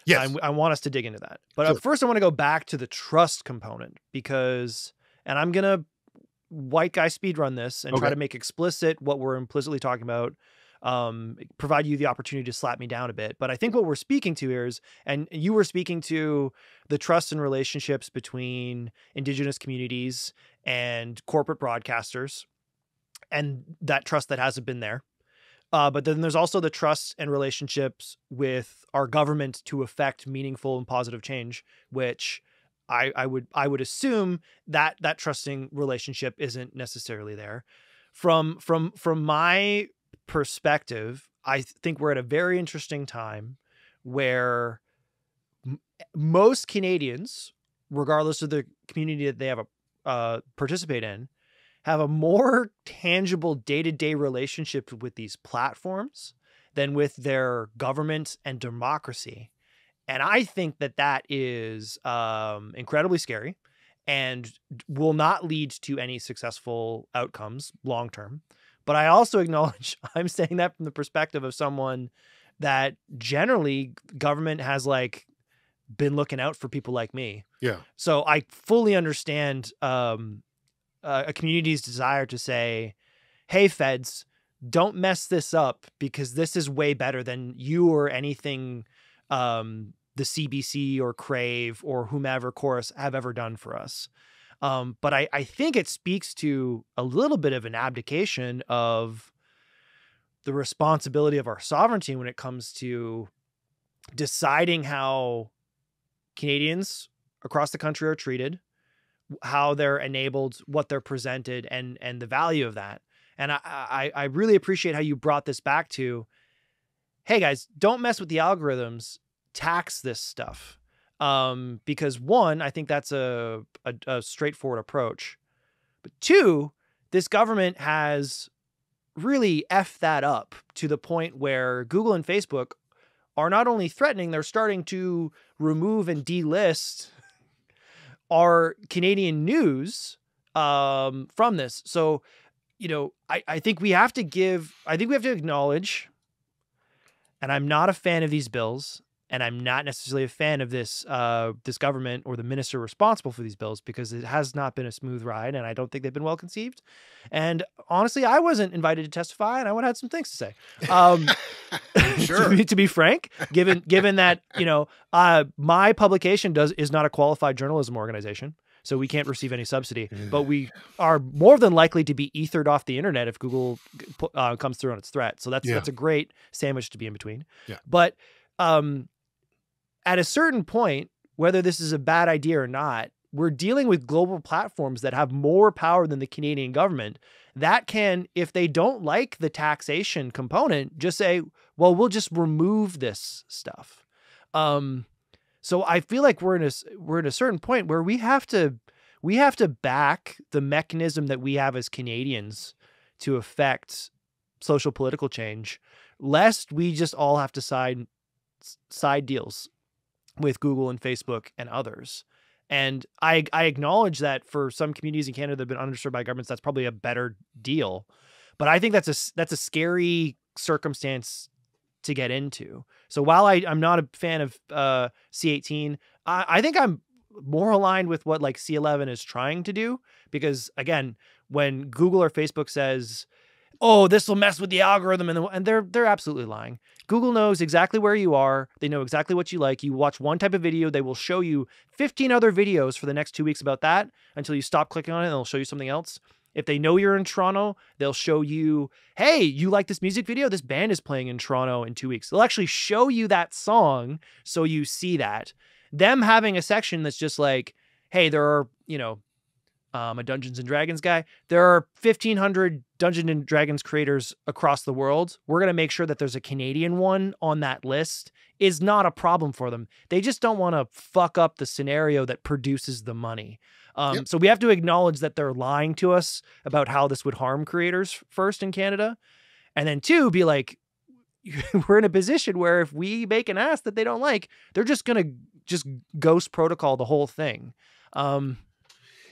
Yes. I want us to dig into that. But first I want to go back to the trust component, because, and I'm going to white guy speed run this and try to make explicit what we're implicitly talking about, provide you the opportunity to slap me down a bit. But I think what we're speaking to here is, and you were speaking to the trust and relationships between Indigenous communities and corporate broadcasters, and that trust that hasn't been there. But then there's also the trust and relationships with our government to affect meaningful and positive change, which I would assume that trusting relationship isn't necessarily there. From my perspective, I think we're at a very interesting time where most Canadians, regardless of the community that they have participate in, have a more tangible day-to-day relationship with these platforms than with their government and democracy. And I think that is incredibly scary and will not lead to any successful outcomes long-term. But I also acknowledge I'm saying that from the perspective of someone that generally government has like been looking out for people like me. Yeah. So I fully understand a community's desire to say, hey, feds, don't mess this up because this is way better than you or anything the CBC or Crave or whomever Chorus have ever done for us. But I think it speaks to a little bit of an abdication of the responsibility of our sovereignty when it comes to deciding how Canadians across the country are treated, how they're enabled, what they're presented, and the value of that. And I really appreciate how you brought this back to, hey guys, don't mess with the algorithms, tax this stuff. Because one, I think that's a straightforward approach. But two, this government has really effed that up to the point where Google and Facebook are not only threatening, they're starting to remove and delist our Canadian news from this. So, you know, I think we have to acknowledge, and I'm not a fan of these bills, and I'm not necessarily a fan of this government or the minister responsible for these bills, because it has not been a smooth ride, and I don't think they've been well conceived. And honestly, I wasn't invited to testify, and I would have had some things to say. Sure. to be frank, given that, you know, my publication is not a qualified journalism organization, so we can't receive any subsidy, but we are more than likely to be ethered off the internet if Google comes through on its threat. So that's a great sandwich to be in between. Yeah. But at a certain point, whether this is a bad idea or not, we're dealing with global platforms that have more power than the Canadian government that can, if they don't like the taxation component, just say, well, we'll just remove this stuff. So I feel like we're in a certain point where we have to back the mechanism that we have as Canadians to affect social political change, lest we just all have to side deals with Google and Facebook and others. And I acknowledge that for some communities in Canada that have been underserved by governments, that's probably a better deal. But I think that's a scary circumstance to get into. So while I'm not a fan of C18, I think I'm more aligned with what like C11 is trying to do, because again, when Google or Facebook says, oh, this will mess with the algorithm, and they're absolutely lying. Google knows exactly where you are. They know exactly what you like. You watch one type of video, they will show you 15 other videos for the next 2 weeks about that until you stop clicking on it, and they'll show you something else. If they know you're in Toronto, they'll show you, hey, you like this music video? This band is playing in Toronto in 2 weeks. They'll actually show you that song so you see that. Them having a section that's just like, hey, there are, you know, a Dungeons and Dragons guy. There are 1,500 Dungeons and Dragons creators across the world. We're going to make sure that there's a Canadian one on that list is not a problem for them. They just don't want to fuck up the scenario that produces the money. So we have to acknowledge that they're lying to us about how this would harm creators first in Canada. And then two, be like, we're in a position where if we make an ask that they don't like, they're just going to just ghost protocol the whole thing.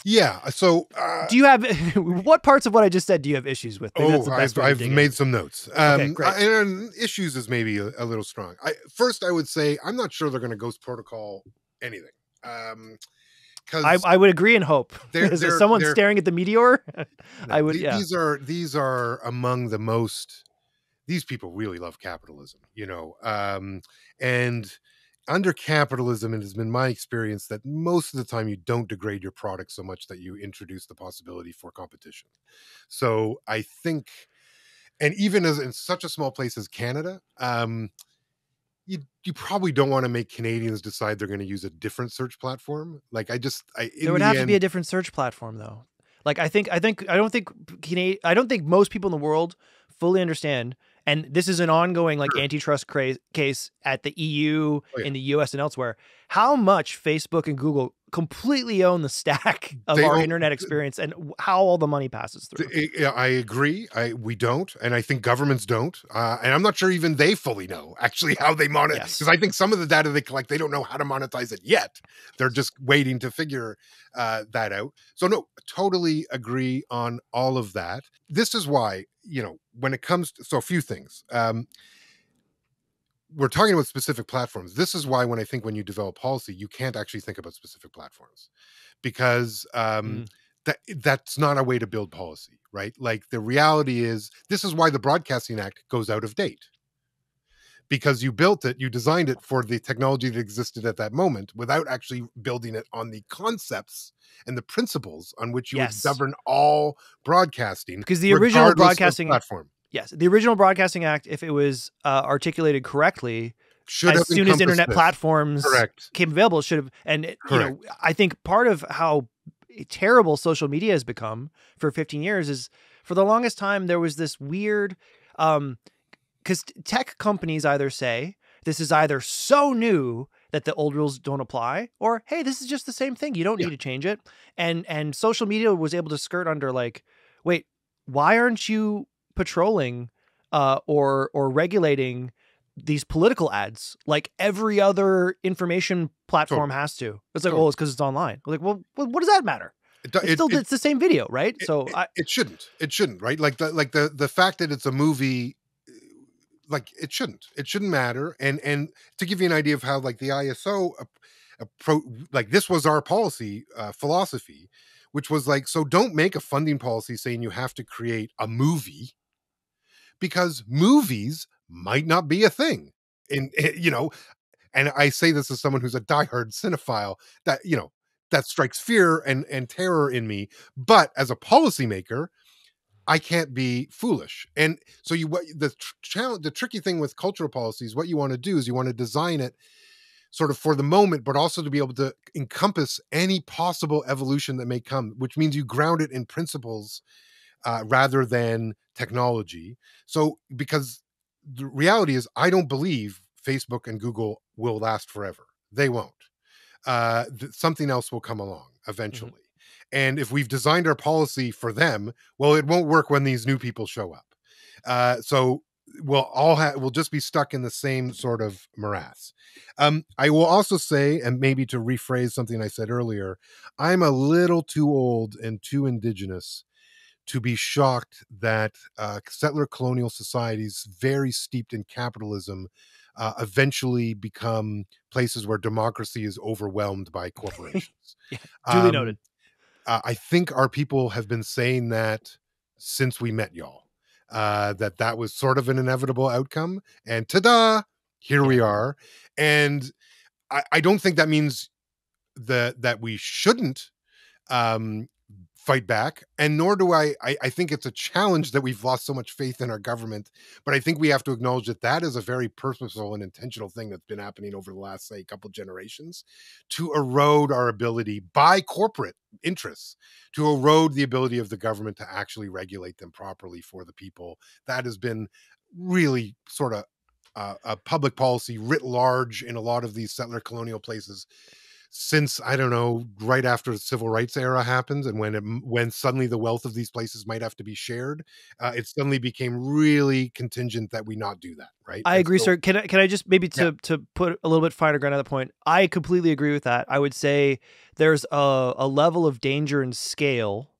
Yeah. So, do you have what parts of what I just said do you have issues with? Maybe I've made some notes. Okay, great. And issues is maybe a little strong. First, I would say I'm not sure they're going to ghost protocol anything. Because I would agree and hope. Is there someone staring at the meteor? No, I would. These are among the most. These people really love capitalism, you know, and under capitalism, it has been my experience that most of the time you don't degrade your product so much that you introduce the possibility for competition. So I think, and even as in such a small place as Canada, you probably don't want to make Canadians decide they're going to use a different search platform. Like there would have to be a different search platform though. Like I don't think most people in the world fully understand. And this is an ongoing like antitrust case at the EU, in the US and elsewhere, how much Facebook and Google completely own the stack of our internet experience and how all the money passes through. I agree. We don't. And I think governments don't. And I'm not sure even they fully know actually how they monetize. Because I think some of the data they collect, they don't know how to monetize it yet. They're just waiting to figure that out. So no, totally agree on all of that. This is why, you know, when it comes to, so a few things. we're talking about specific platforms. This is why when I think when you develop policy, you can't actually think about specific platforms, because that's not a way to build policy, right? Like, the reality is, this is why the Broadcasting Act goes out of date, because you built it, you designed it for the technology that existed at that moment without actually building it on the concepts and the principles on which you would Yes. govern all broadcasting, Because the original regardless of broadcasting platform. Yes, the original Broadcasting Act, if it was articulated correctly, Should as have soon as encompassed internet this. platforms Correct. came available, should have. And you Correct. know, I think part of how terrible social media has become for 15 years is, for the longest time there was this weird, because tech companies either say this is either so new that the old rules don't apply, or hey, this is just the same thing, you don't Yeah. need to change it. And social media was able to skirt under, like, wait, why aren't you patrolling or regulating these political ads like every other information platform Totally. has to? It's like, Totally. oh, it's because it's online. Like, well, what does that matter? It's the same video, right? It shouldn't, right? Like the fact that it's a movie, like, it shouldn't matter. And to give you an idea of how, like, the ISO like, this was our policy philosophy, which was like, so don't make a funding policy saying you have to create a movie, because movies might not be a thing. And and I say this as someone who's a diehard cinephile, that that strikes fear and terror in me. But as a policymaker, I can't be foolish. And so the tricky thing with cultural policies, what you want to do is you want to design it sort of for the moment, but also to be able to encompass any possible evolution that may come, which means you ground it in principles rather than technology. So, because the reality is, I don't believe Facebook and Google will last forever. They won't. Something else will come along eventually. Mhm. And if we've designed our policy for them, well, it won't work when these new people show up. So we'll just be stuck in the same sort of morass. I will also say, and maybe to rephrase something I said earlier, I'm a little too old and too indigenous to be shocked that settler colonial societies, very steeped in capitalism, eventually become places where democracy is overwhelmed by corporations. Yeah, duly noted. I think our people have been saying that since we met y'all, that was sort of an inevitable outcome. And ta-da, here we are. And I don't think that means that we shouldn't fight back, and nor do I think it's a challenge that we've lost so much faith in our government. But I think we have to acknowledge that is a very purposeful and intentional thing that's been happening over the last, say, couple generations, to erode our ability by corporate interests, to erode the ability of the government to actually regulate them properly for the people. That has been really sort of a public policy writ large in a lot of these settler colonial places since, I don't know, right after the civil rights era happened, and when suddenly the wealth of these places might have to be shared, it suddenly became really contingent that we not do that, right? I And agree, so, sir. Can I just maybe to put a little bit finer ground on the point? I completely agree with that. I would say there's a level of danger and scale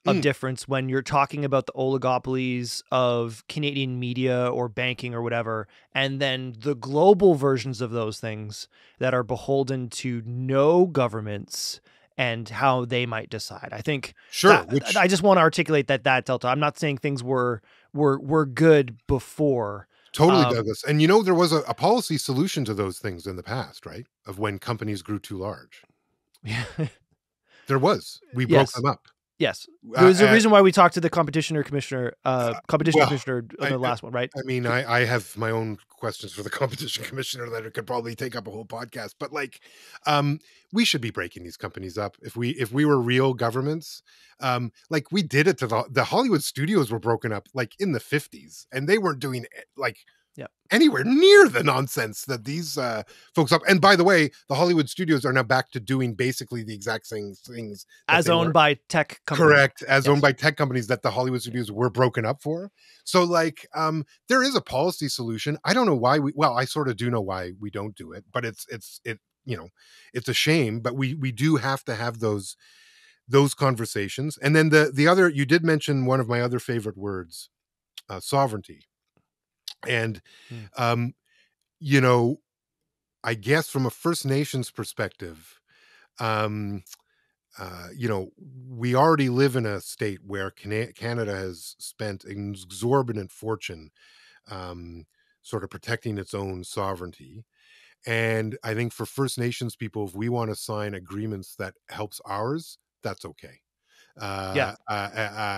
of difference when you're talking about the oligopolies of Canadian media or banking or whatever, and then the global versions of those things that are beholden to no governments and how they might decide. I think sure, I just want to articulate that delta. I'm not saying things were good before. totally, Douglas. And there was a policy solution to those things in the past, right? Of when companies grew too large. Yeah. There was. We broke Yes. them up. Yes. There's a reason why we talked to the competition commissioner on the last one, right? I mean, I have my own questions for the competition commissioner that could probably take up a whole podcast, but like, we should be breaking these companies up if we were real governments. Like, we did it to the Hollywood studios were broken up like in the 50s, and they weren't doing like anywhere near the nonsense that these folks up. And by the way, the Hollywood studios are now back to doing basically the exact same things as owned by tech companies. Correct. As owned by tech companies that the Hollywood studios were broken up for. So like, there is a policy solution. I don't know why I sort of do know why we don't do it, but it's a shame, but we do have to have those conversations. And then the other, you did mention one of my other favorite words, sovereignty. And you know, I guess from a First Nations perspective, um, you know, we already live in a state where Canada has spent an exorbitant fortune, um, sort of protecting its own sovereignty. And I think for First Nations people, if we want to sign agreements that helps ours, that's okay. Yeah.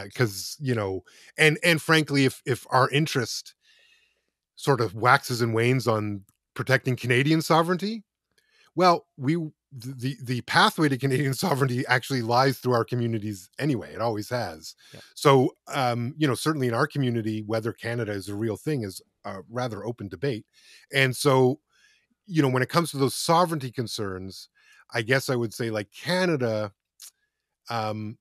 Because you know, and frankly, if our interest sort of waxes and wanes on protecting Canadian sovereignty, well, the pathway to Canadian sovereignty actually lies through our communities anyway. It always has. Yeah. So, you know, certainly in our community, whether Canada is a real thing is a rather open debate. And so, you know, when it comes to those sovereignty concerns, I guess I would say like um,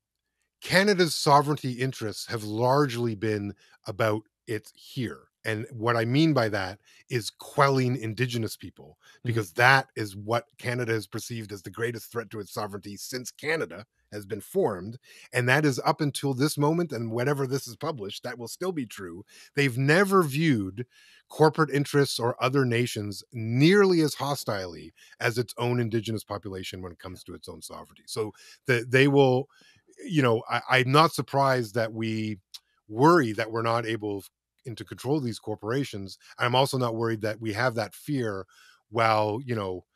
Canada's sovereignty interests have largely been about it here. And what I mean by that is quelling Indigenous people, Mhm. because that is what Canada has perceived as the greatest threat to its sovereignty since Canada has been formed. And that is up until this moment. And whenever this is published, that will still be true. They've never viewed corporate interests or other nations nearly as hostilely as its own Indigenous population when it comes to its own sovereignty. So they will, you know, I'm not surprised that we worry that we're not able to control these corporations. I'm also not worried that we have that fear while, you know,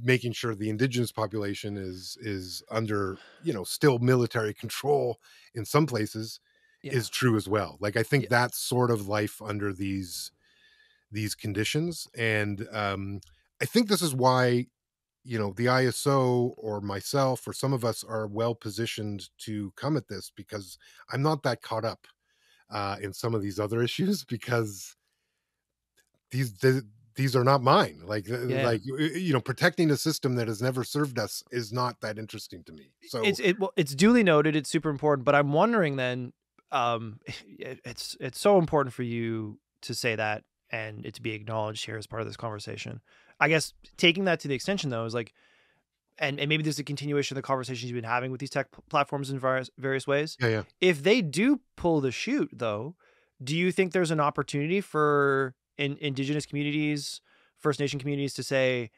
making sure the Indigenous population is under, you know, still military control in some places Yeah. is true as well. Like I Yeah. think that's sort of life under these conditions. And I think this is why, you know, the ISO or myself or some of us are well positioned to come at this, because I'm not that caught up in some of these other issues, because these th- these are not mine. Yeah. You know, protecting a system that has never served us is not that interesting to me. So Well, it's duly noted. It's super important, but I'm wondering then, it's so important for you to say that and it to be acknowledged here as part of this conversation. I guess taking that to the extension though is like, and maybe this is a continuation of the conversations you've been having with these tech platforms in various ways. yeah, yeah. If they do pull the chute, though, do you think there's an opportunity for Indigenous communities, First Nation communities to say,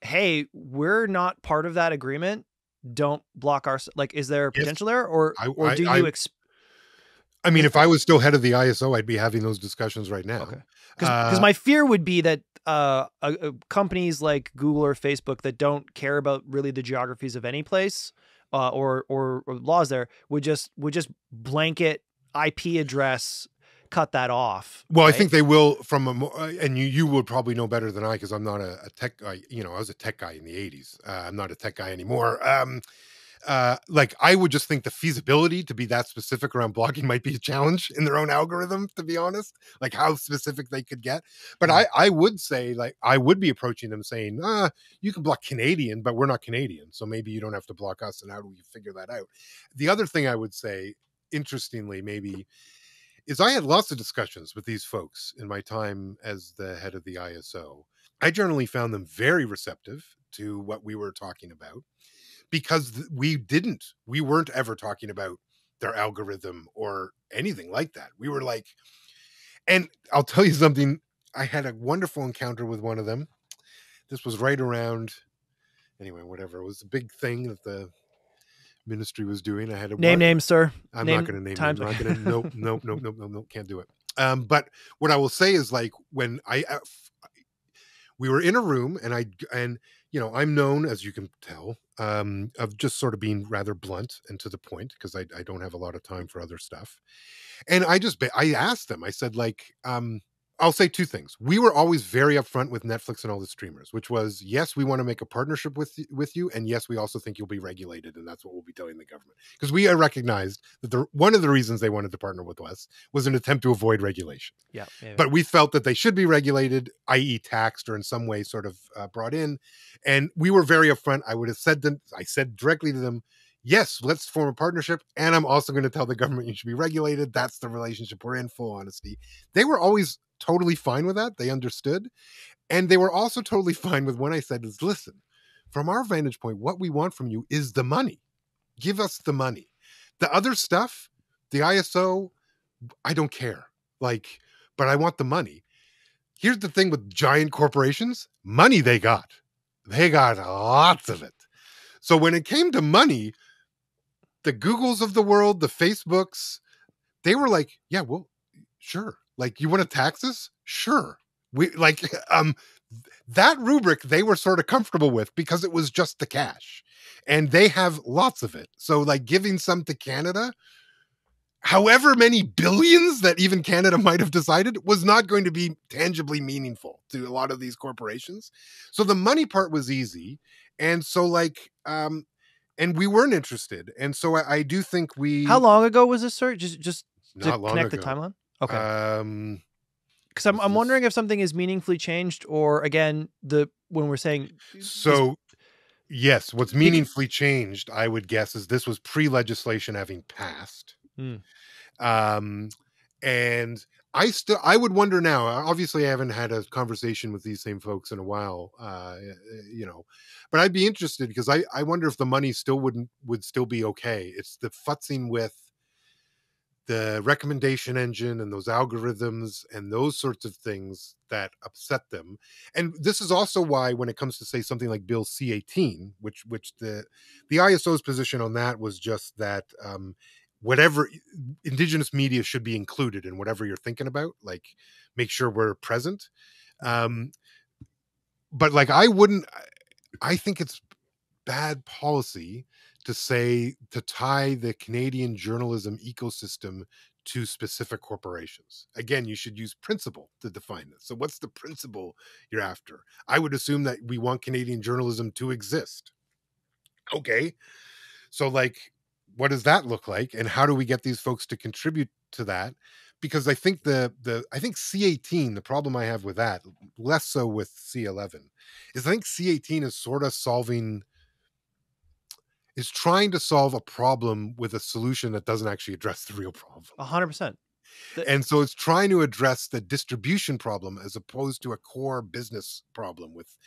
"Hey, we're not part of that agreement. Don't block our like." Is there Yes, potential there, I or I do I you I mean, is if I was still head of the ISO, I'd be having those discussions right now. okay? Because Uh, my fear would be that companies like Google or Facebook that don't care about really the geographies of any place, or laws there would just blanket IP address cut that off, Well, I right? think they will from a and you would probably know better than I, because I'm not a tech guy. You know, I was a tech guy in the 80s. I'm not a tech guy anymore. Like I would just think the feasibility to be that specific around blocking might be a challenge in their own algorithm, to be honest, like how specific they could get. But Mm, I would say, like, I would be approaching them saying, you can block Canadian, but we're not Canadian. So maybe you don't have to block us. And how do we figure that out? The other thing I would say, interestingly, maybe is I had lots of discussions with these folks in my time as the head of the ISO. I generally found them very receptive to what we were talking about, because we weren't ever talking about their algorithm or anything like that. We were like, and I'll tell you something, I had a wonderful encounter with one of them. This was right around, anyway, whatever. It was a big thing that the ministry was doing. I had a name one. names, sir. I'm not Name going to name times. names. I'm not going to. Nope, nope, nope, nope, nope, nope. Can't do it. But what I will say is, like, when we were in a room, and you know, I'm known, as you can tell, of just sort of being rather blunt and to the point, because I don't have a lot of time for other stuff. And I asked them, I said, like, I'll say two things. We were always very upfront with Netflix and all the streamers, which was, yes, we want to make a partnership with you, and yes, we also think you'll be regulated, and that's what we'll be telling the government, because we recognized that one of the reasons they wanted to partner with us was an attempt to avoid regulation. Yeah, yeah, But we felt that they should be regulated, i.e., taxed or in some way sort of brought in, and we were very upfront. I said directly to them, yes, let's form a partnership. And I'm also going to tell the government you should be regulated. That's the relationship we're in, full honesty. They were always totally fine with that. They understood. And they were also totally fine with when I said is, listen, from our vantage point, what we want from you is the money. Give us the money. The other stuff, the ISO, I don't care. Like, but I want the money. here's the thing with giant corporations: money they got lots of it. So when it came to money, the Googles of the world, the Facebooks, they were like, yeah, well, sure. Like, you want to tax us? Sure. We like that rubric they were sort of comfortable with because it was just the cash. And they have lots of it. So like giving some to Canada, however many billions that even Canada might have decided, was not going to be tangibly meaningful to a lot of these corporations. So the money part was easy. And so like and we weren't interested. And so I do think we How long ago was this, sir? Just to not long connect the ago. timeline? Okay. Because I'm was wondering this- if something is meaningfully changed, or again, when we're saying this, So yes, what's meaningfully changed, I would guess, is this was pre-legislation having passed. Um, and I would wonder now. Obviously, I haven't had a conversation with these same folks in a while, you know, but I'd be interested because I wonder if the money would still be okay. It's the futzing with the recommendation engine and those algorithms and those sorts of things that upset them. And this is also why, when it comes to say something like Bill C18, which the ISO's position on that was just that whatever Indigenous media should be included in whatever you're thinking about, like make sure we're present. But like I think it's bad policy to tie the Canadian journalism ecosystem to specific corporations. Again, you should use principle to define this. So what's the principle you're after? I would assume that we want Canadian journalism to exist. Okay. So like, what does that look like? And how do we get these folks to contribute to that? Because I think I think C18, the problem I have with that, less so with C11, is I think C18 is sort of trying to solve a problem with a solution that doesn't actually address the real problem. 100%. And so it's trying to address the distribution problem as opposed to a core business problem with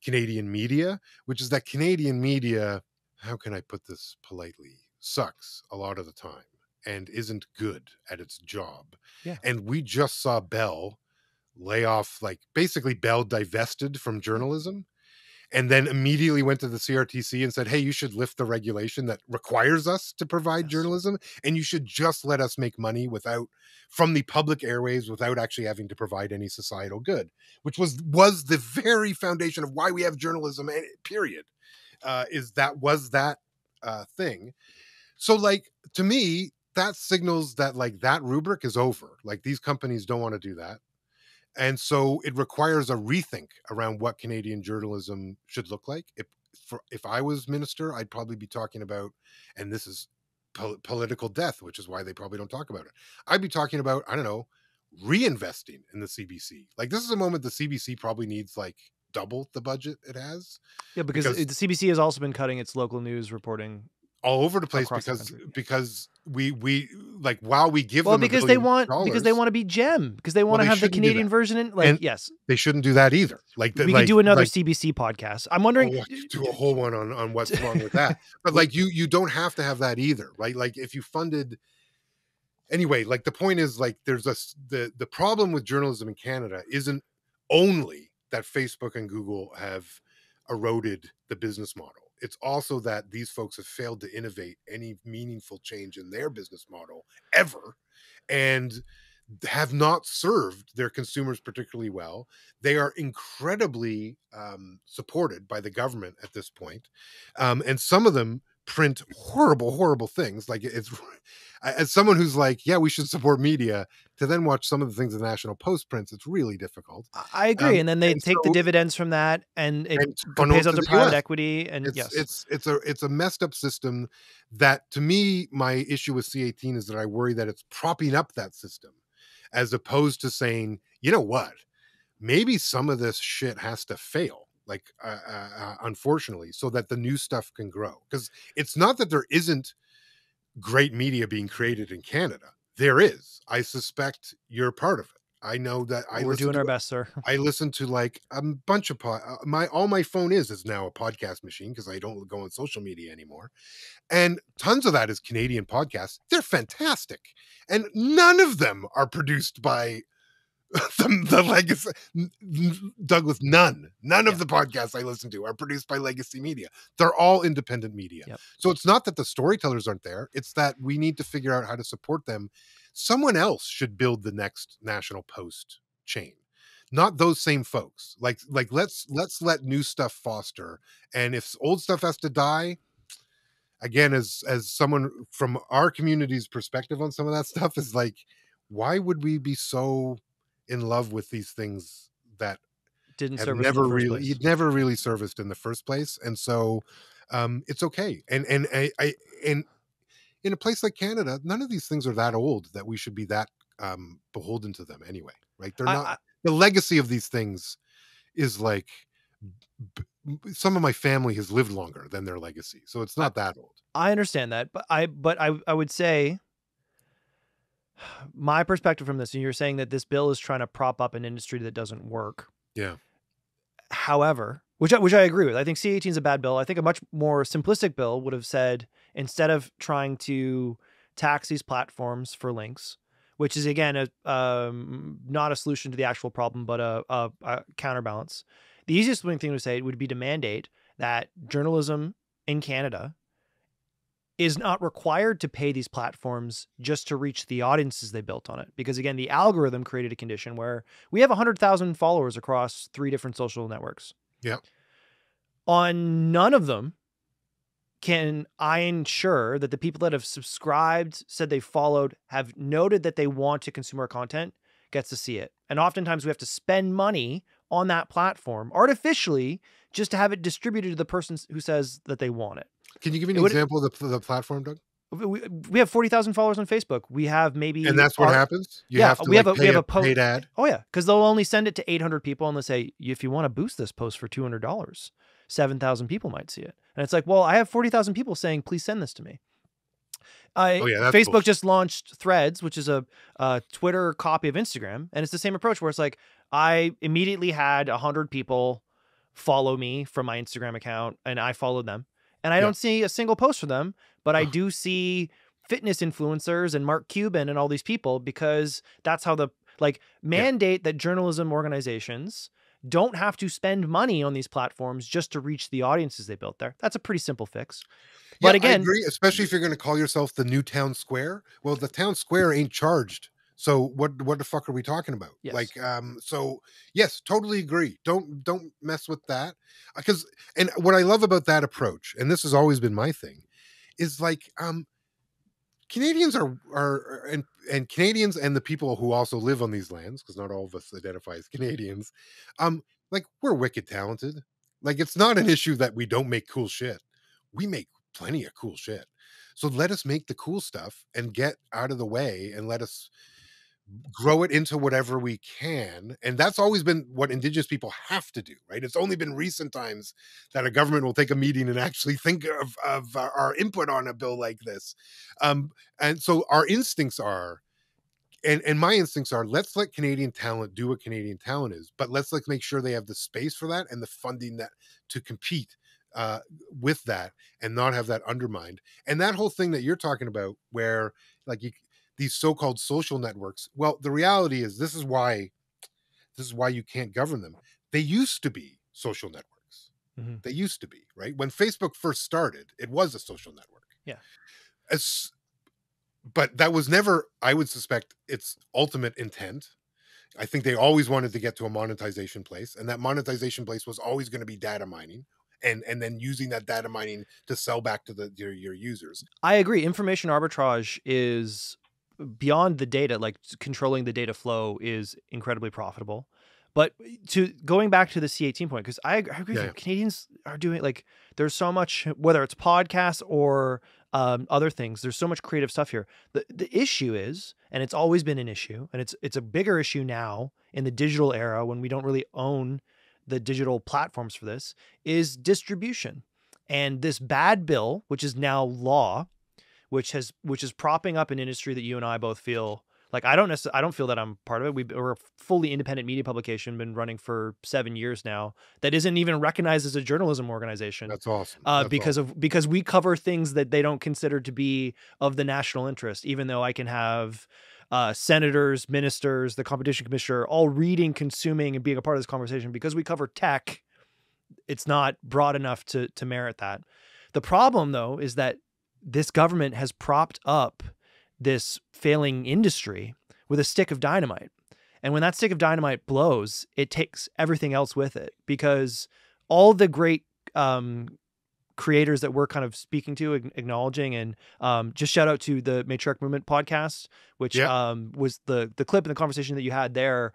Canadian media, which is that Canadian media, how can I put this politely, sucks a lot of the time and isn't good at its job. Yeah. And we just saw Bell lay off, like basically Bell divested from journalism, and then immediately went to the CRTC and said, hey, you should lift the regulation that requires us to provide journalism, and you should just let us make money from the public airwaves without actually having to provide any societal good, which was the very foundation of why we have journalism, period, was that thing. So like, to me, that signals that like that rubric is over. Like, these companies don't want to do that. And so it requires a rethink around what Canadian journalism should look like. If I was minister, I'd probably be talking about, and this is political death, which is why they probably don't talk about it. I'd be talking about, I don't know, reinvesting in the CBC. Like, this is a moment the CBC probably needs like double the budget it has. Yeah, because the CBC has also been cutting its local news reporting all over the place because we like, while we give them because they want to be gem, because they want to have the Canadian version in, like, and yes, they shouldn't do that either. Like, we could do another CBC podcast. I'm wondering, do a whole one on what's wrong with that. But like, you don't have to have that either, right? Like, if you funded anyway, like, the point is, like, there's the problem with journalism in Canada isn't only that Facebook and Google have eroded the business model. It's also that these folks have failed to innovate any meaningful change in their business model ever, and have not served their consumers particularly well. They are incredibly supported by the government at this point. And some of them print horrible things. Like, it's, as someone who's like, yeah, we should support media, to then watch some of the things the National Post prints, it's really difficult. I agree. And then they take the dividends from that, and it pays out to private equity. And it's a messed up system that, to me, my issue with C18 is that I worry that it's propping up that system, as opposed to saying, you know what, maybe some of this shit has to fail, like, unfortunately, so that the new stuff can grow. Because it's not that there isn't great media being created in Canada. There is. I suspect you're part of it. I know that we're doing our best, sir. I listen to like a bunch of all my phone is now a podcast machine, because I don't go on social media anymore. And tons of that is Canadian podcasts. They're fantastic. And none of them are produced by the legacy, Douglas, none Yeah. of the podcasts I listen to are produced by legacy media. They're all independent media. Yep. So it's not that the storytellers aren't there. It's that we need to figure out how to support them. Someone else should build the next National Post chain, not those same folks. Like let's let new stuff foster. And if old stuff has to die, again, as someone from our community's perspective on some of that stuff, is like, why would we be so in love with these things that Didn't have service in the never first really place. you'd never really serviced in the first place? And so it's okay. And in a place like Canada, none of these things are that old that we should be that beholden to them anyway, right? They're not. The legacy of these things is like, some of my family has lived longer than their legacy, so it's not that old. I understand that, but I would say my perspective from this, and you're saying that this bill is trying to prop up an industry that doesn't work. Yeah. However, which I agree with. I think C18 is a bad bill. I think a much more simplistic bill would have said, instead of trying to tax these platforms for links, which is again not a solution to the actual problem, but a counterbalance. The easiest thing to say would be to mandate that journalism in Canada is not required to pay these platforms just to reach the audiences they built on it. Because again, the algorithm created a condition where we have 100,000 followers across 3 different social networks. Yeah. On none of them can I ensure that the people that have subscribed, said they followed, have noted that they want to consume our content, gets to see it. And oftentimes we have to spend money on that platform artificially just to have it distributed to the person who says that they want it. Can you give me an example of the platform, Doug? We have 40,000 followers on Facebook. We have maybe, and that's what happens. You have to we have a paid ad. Oh yeah, because they'll only send it to 800 people, and they'll say, if you want to boost this post for $200, 7,000 people might see it. And it's like, well, I have 40,000 people saying, please send this to me. Facebook bullshit. just launched Threads, which is a Twitter copy of Instagram, and it's the same approach where it's like, I immediately had 100 people follow me from my Instagram account, and I followed them. And I don't see a single post for them, but I do see fitness influencers and Mark Cuban and all these people, because that's how mandate that journalism organizations don't have to spend money on these platforms just to reach the audiences they built there. That's a pretty simple fix. But again, I agree, especially if you're going to call yourself the new town square. Well, the town square ain't charged. So what the fuck are we talking about? Yes. So yes, totally agree. Don't mess with that. And what I love about that approach, and this has always been my thing, is like, Canadians and Canadians and the people who also live on these lands, because not all of us identify as Canadians, like, we're wicked talented. Like, it's not an issue that we don't make cool shit. We make plenty of cool shit. So let us make the cool stuff and get out of the way, and let us grow it into whatever we can. And that's always been what Indigenous people have to do, right? It's only been recent times that a government will take a meeting and actually think of our input on a bill like this. And so our instincts are, and my instincts are, let's let Canadian talent do what Canadian talent is, but let's make sure they have the space for that and the funding that to compete with that, and not have that undermined. And that whole thing that you're talking about, where these so-called social networks, well, the reality is, this is why you can't govern them. They used to be social networks. Mm-hmm. They used to be, right? When Facebook first started, it was a social network. Yeah. But that was never, I would suspect, its ultimate intent. I think they always wanted to get to a monetization place, and that monetization place was always going to be data mining. And then using that data mining to sell back to your users. I agree. Information arbitrage is beyond the data, like controlling the data flow is incredibly profitable. But going back to the C18 point, because I agree with you, Canadians are doing, there's so much, whether it's podcasts or other things, there's so much creative stuff here. The issue is, and it's always been an issue, and it's a bigger issue now in the digital era when we don't really own the digital platforms for this, is distribution. And this bad bill, which is now law, which is propping up an industry that you and I both feel like, I don't feel that I'm part of it. We're a fully independent media publication, been running for 7 years now, that isn't even recognized as a journalism organization. That's awesome. Because we cover things that they don't consider to be of the national interest, even though I can have senators, ministers, the competition commissioner, all reading, consuming, and being a part of this conversation. Because we cover tech, it's not broad enough to merit that. The problem, though, is that this government has propped up this failing industry with a stick of dynamite. And when that stick of dynamite blows, it takes everything else with it, because all the great creators that we're kind of speaking to, acknowledging, and just shout out to the Matriarch Movement podcast, which was the clip in the conversation that you had there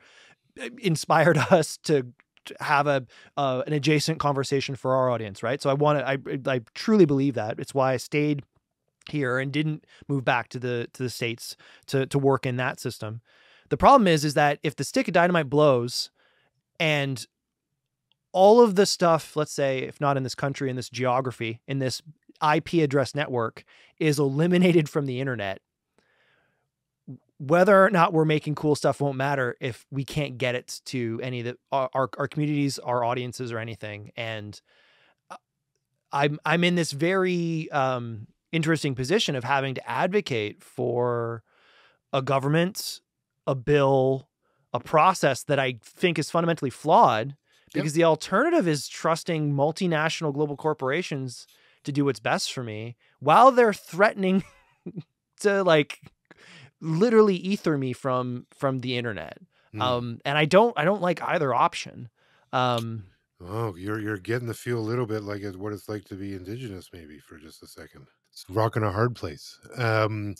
inspired us to have an adjacent conversation for our audience, right? So I truly believe that. It's why I stayed here and didn't move back to the States to work in that system. The problem is that if the stick of dynamite blows and all of the stuff, let's say, if not in this country, in this geography, in this IP address network, is eliminated from the internet, whether or not we're making cool stuff won't matter if we can't get it to any of the, our communities, our audiences, or anything. And I'm in this very interesting position of having to advocate for a government, a bill, a process that I think is fundamentally flawed, because the alternative is trusting multinational global corporations to do what's best for me while they're threatening to like literally ether me from the internet. And I don't like either option. Oh, you're getting to feel a little bit like what it's like to be Indigenous, maybe, for just a second. It's rocking a hard place.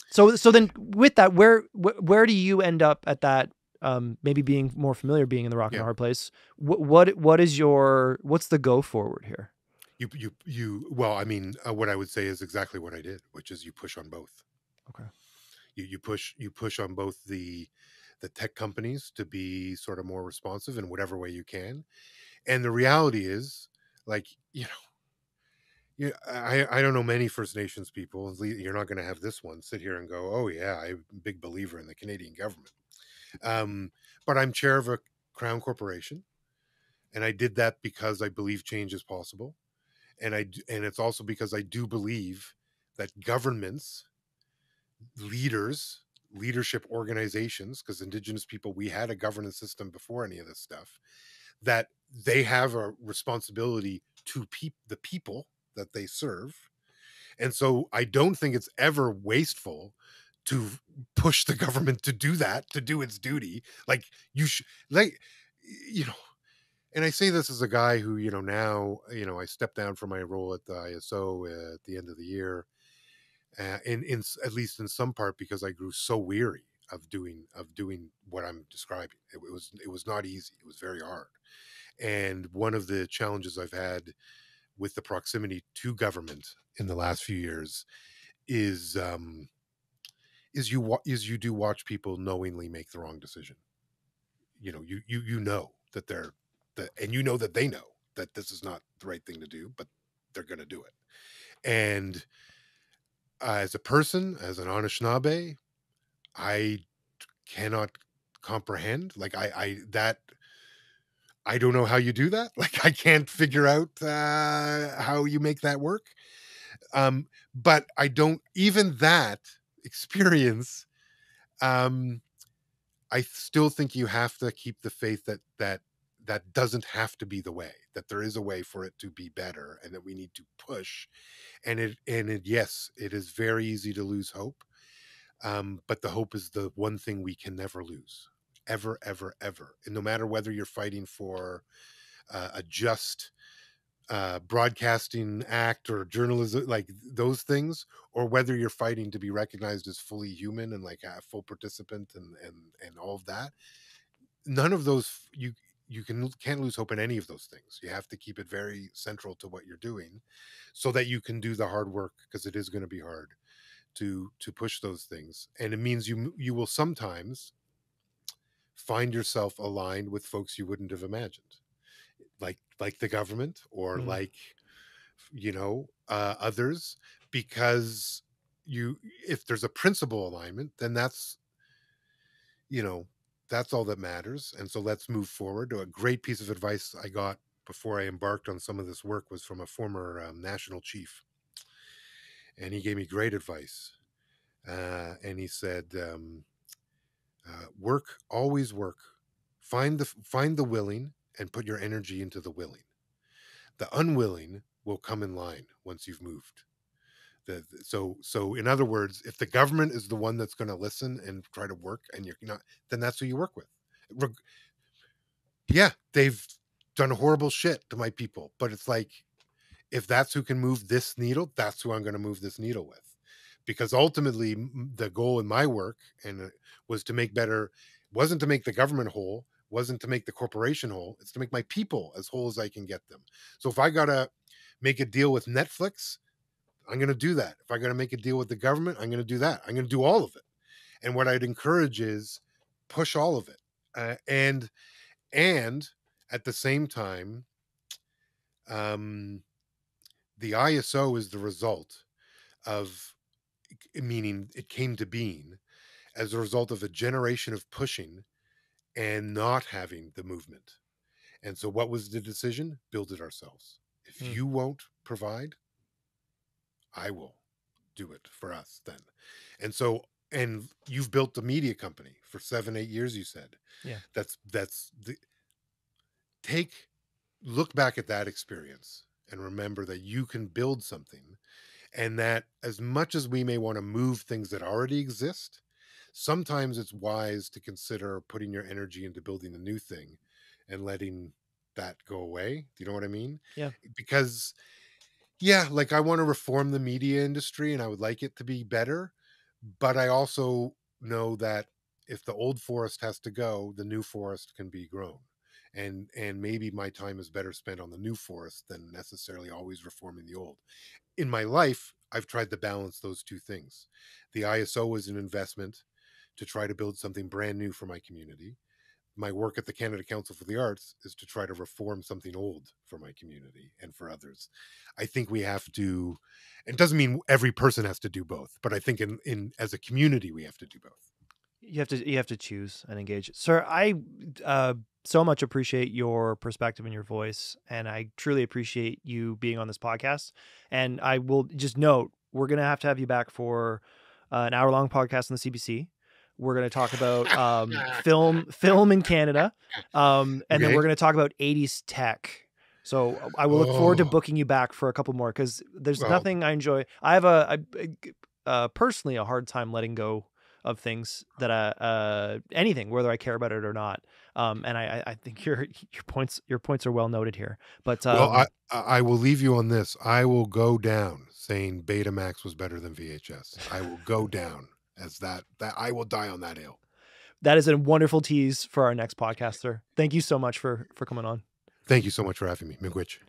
So then with that, where do you end up at that? Maybe being more familiar, being in the rock and hard place. What's the go forward here? Well, I mean, what I would say is exactly what I did, which is you push on both. Okay. You push on both the tech companies to be sort of more responsive in whatever way you can. And the reality is, like, I don't know many First Nations people. You're not going to have this one sit here and go, oh yeah, I'm a big believer in the Canadian government. But I'm chair of a Crown corporation, and I did that because I believe change is possible. And it's also because I do believe that governments, leadership organizations, because Indigenous people, we had a governance system before any of this stuff, that they have a responsibility to the people that they serve. And so I don't think it's ever wasteful to push the government to do that, to do its duty. Like you should, like, and I say this as a guy who, now, I stepped down from my role at the ISO at the end of the year, in at least in some part because I grew so weary of doing what I'm describing. It was not easy. It was very hard. And one of the challenges I've had with the proximity to government in the last few years is you do watch people knowingly make the wrong decision. You know that they're and that they know that this is not the right thing to do, but they're going to do it. And as a person, as an Anishinaabe, I cannot comprehend. Like I don't know how you do that. Like I can't figure out how you make that work. But I don't even that experience. I still think you have to keep the faith that doesn't have to be the way, that there is a way for it to be better, and that we need to push. And yes, it is very easy to lose hope. But the hope is the one thing we can never lose, ever, ever, ever. And no matter whether you're fighting for a just broadcasting act or journalism, like those things, or whether you're fighting to be recognized as fully human and like a full participant and all of that, none of those you can't lose hope in any of those things. You have to keep it very central to what you're doing so that you can do the hard work, because it is going to be hard to push those things. And it means you will sometimes find yourself aligned with folks you wouldn't have imagined, like the government or like others, because if there's a principle alignment, then that's all that matters. And so let's move forward. A great piece of advice I got before I embarked on some of this work was from a former national chief, and he gave me great advice. And he said, Work, always work. Find the willing and put your energy into the willing. The unwilling will come in line once you've moved. So in other words, if the government is the one that's going to listen and try to work, and you're not, then that's who you work with. Yeah, they've done horrible shit to my people, but it's like, if that's who can move this needle, that's who I'm going to move this needle with. Because ultimately, the goal in my work was to make better, wasn't to make the government whole, wasn't to make the corporation whole, it's to make my people as whole as I can get them. So if I got to make a deal with Netflix, I'm going to do that. If I got to make a deal with the government, I'm going to do that. I'm going to do all of it. And what I'd encourage is push all of it. And at the same time, the ISO is the result of, meaning it came to being as a result of a generation of pushing and not having the movement. And so what was the decision? Build it ourselves. If you won't provide, I will do it for us then. And so, and you've built a media company for 7-8 years, you said. Yeah. Look back at that experience and remember that you can build something, and that as much as we may want to move things that already exist, sometimes it's wise to consider putting your energy into building a new thing and letting that go away. Do you know what I mean? Yeah. Because yeah, like I want to reform the media industry and I would like it to be better, but I also know that if the old forest has to go, the new forest can be grown. And maybe my time is better spent on the new forest than necessarily always reforming the old. In my life, I've tried to balance those two things. The ISO is an investment to try to build something brand new for my community. My work at the Canada Council for the Arts is to try to reform something old for my community and for others. I think we have to, it doesn't mean every person has to do both, but I think in as a community, we have to do both. You have to choose and engage. Sir, I so much appreciate your perspective and your voice, and I truly appreciate you being on this podcast. And I will just note, we're going to have you back for an hour-long podcast on the CBC. We're going to talk about film in Canada, and then we're going to talk about 80s tech. So I will look forward to booking you back for a couple more, because there's nothing I enjoy. I have personally a hard time letting go of things that anything, whether I care about it or not. And I think your points are well noted here. But well, I will leave you on this. I will go down saying Betamax was better than VHS. I will go down as that I will die on that hill. That is a wonderful tease for our next podcast, sir. Thank you so much for coming on. Thank you so much for having me, Miigwech.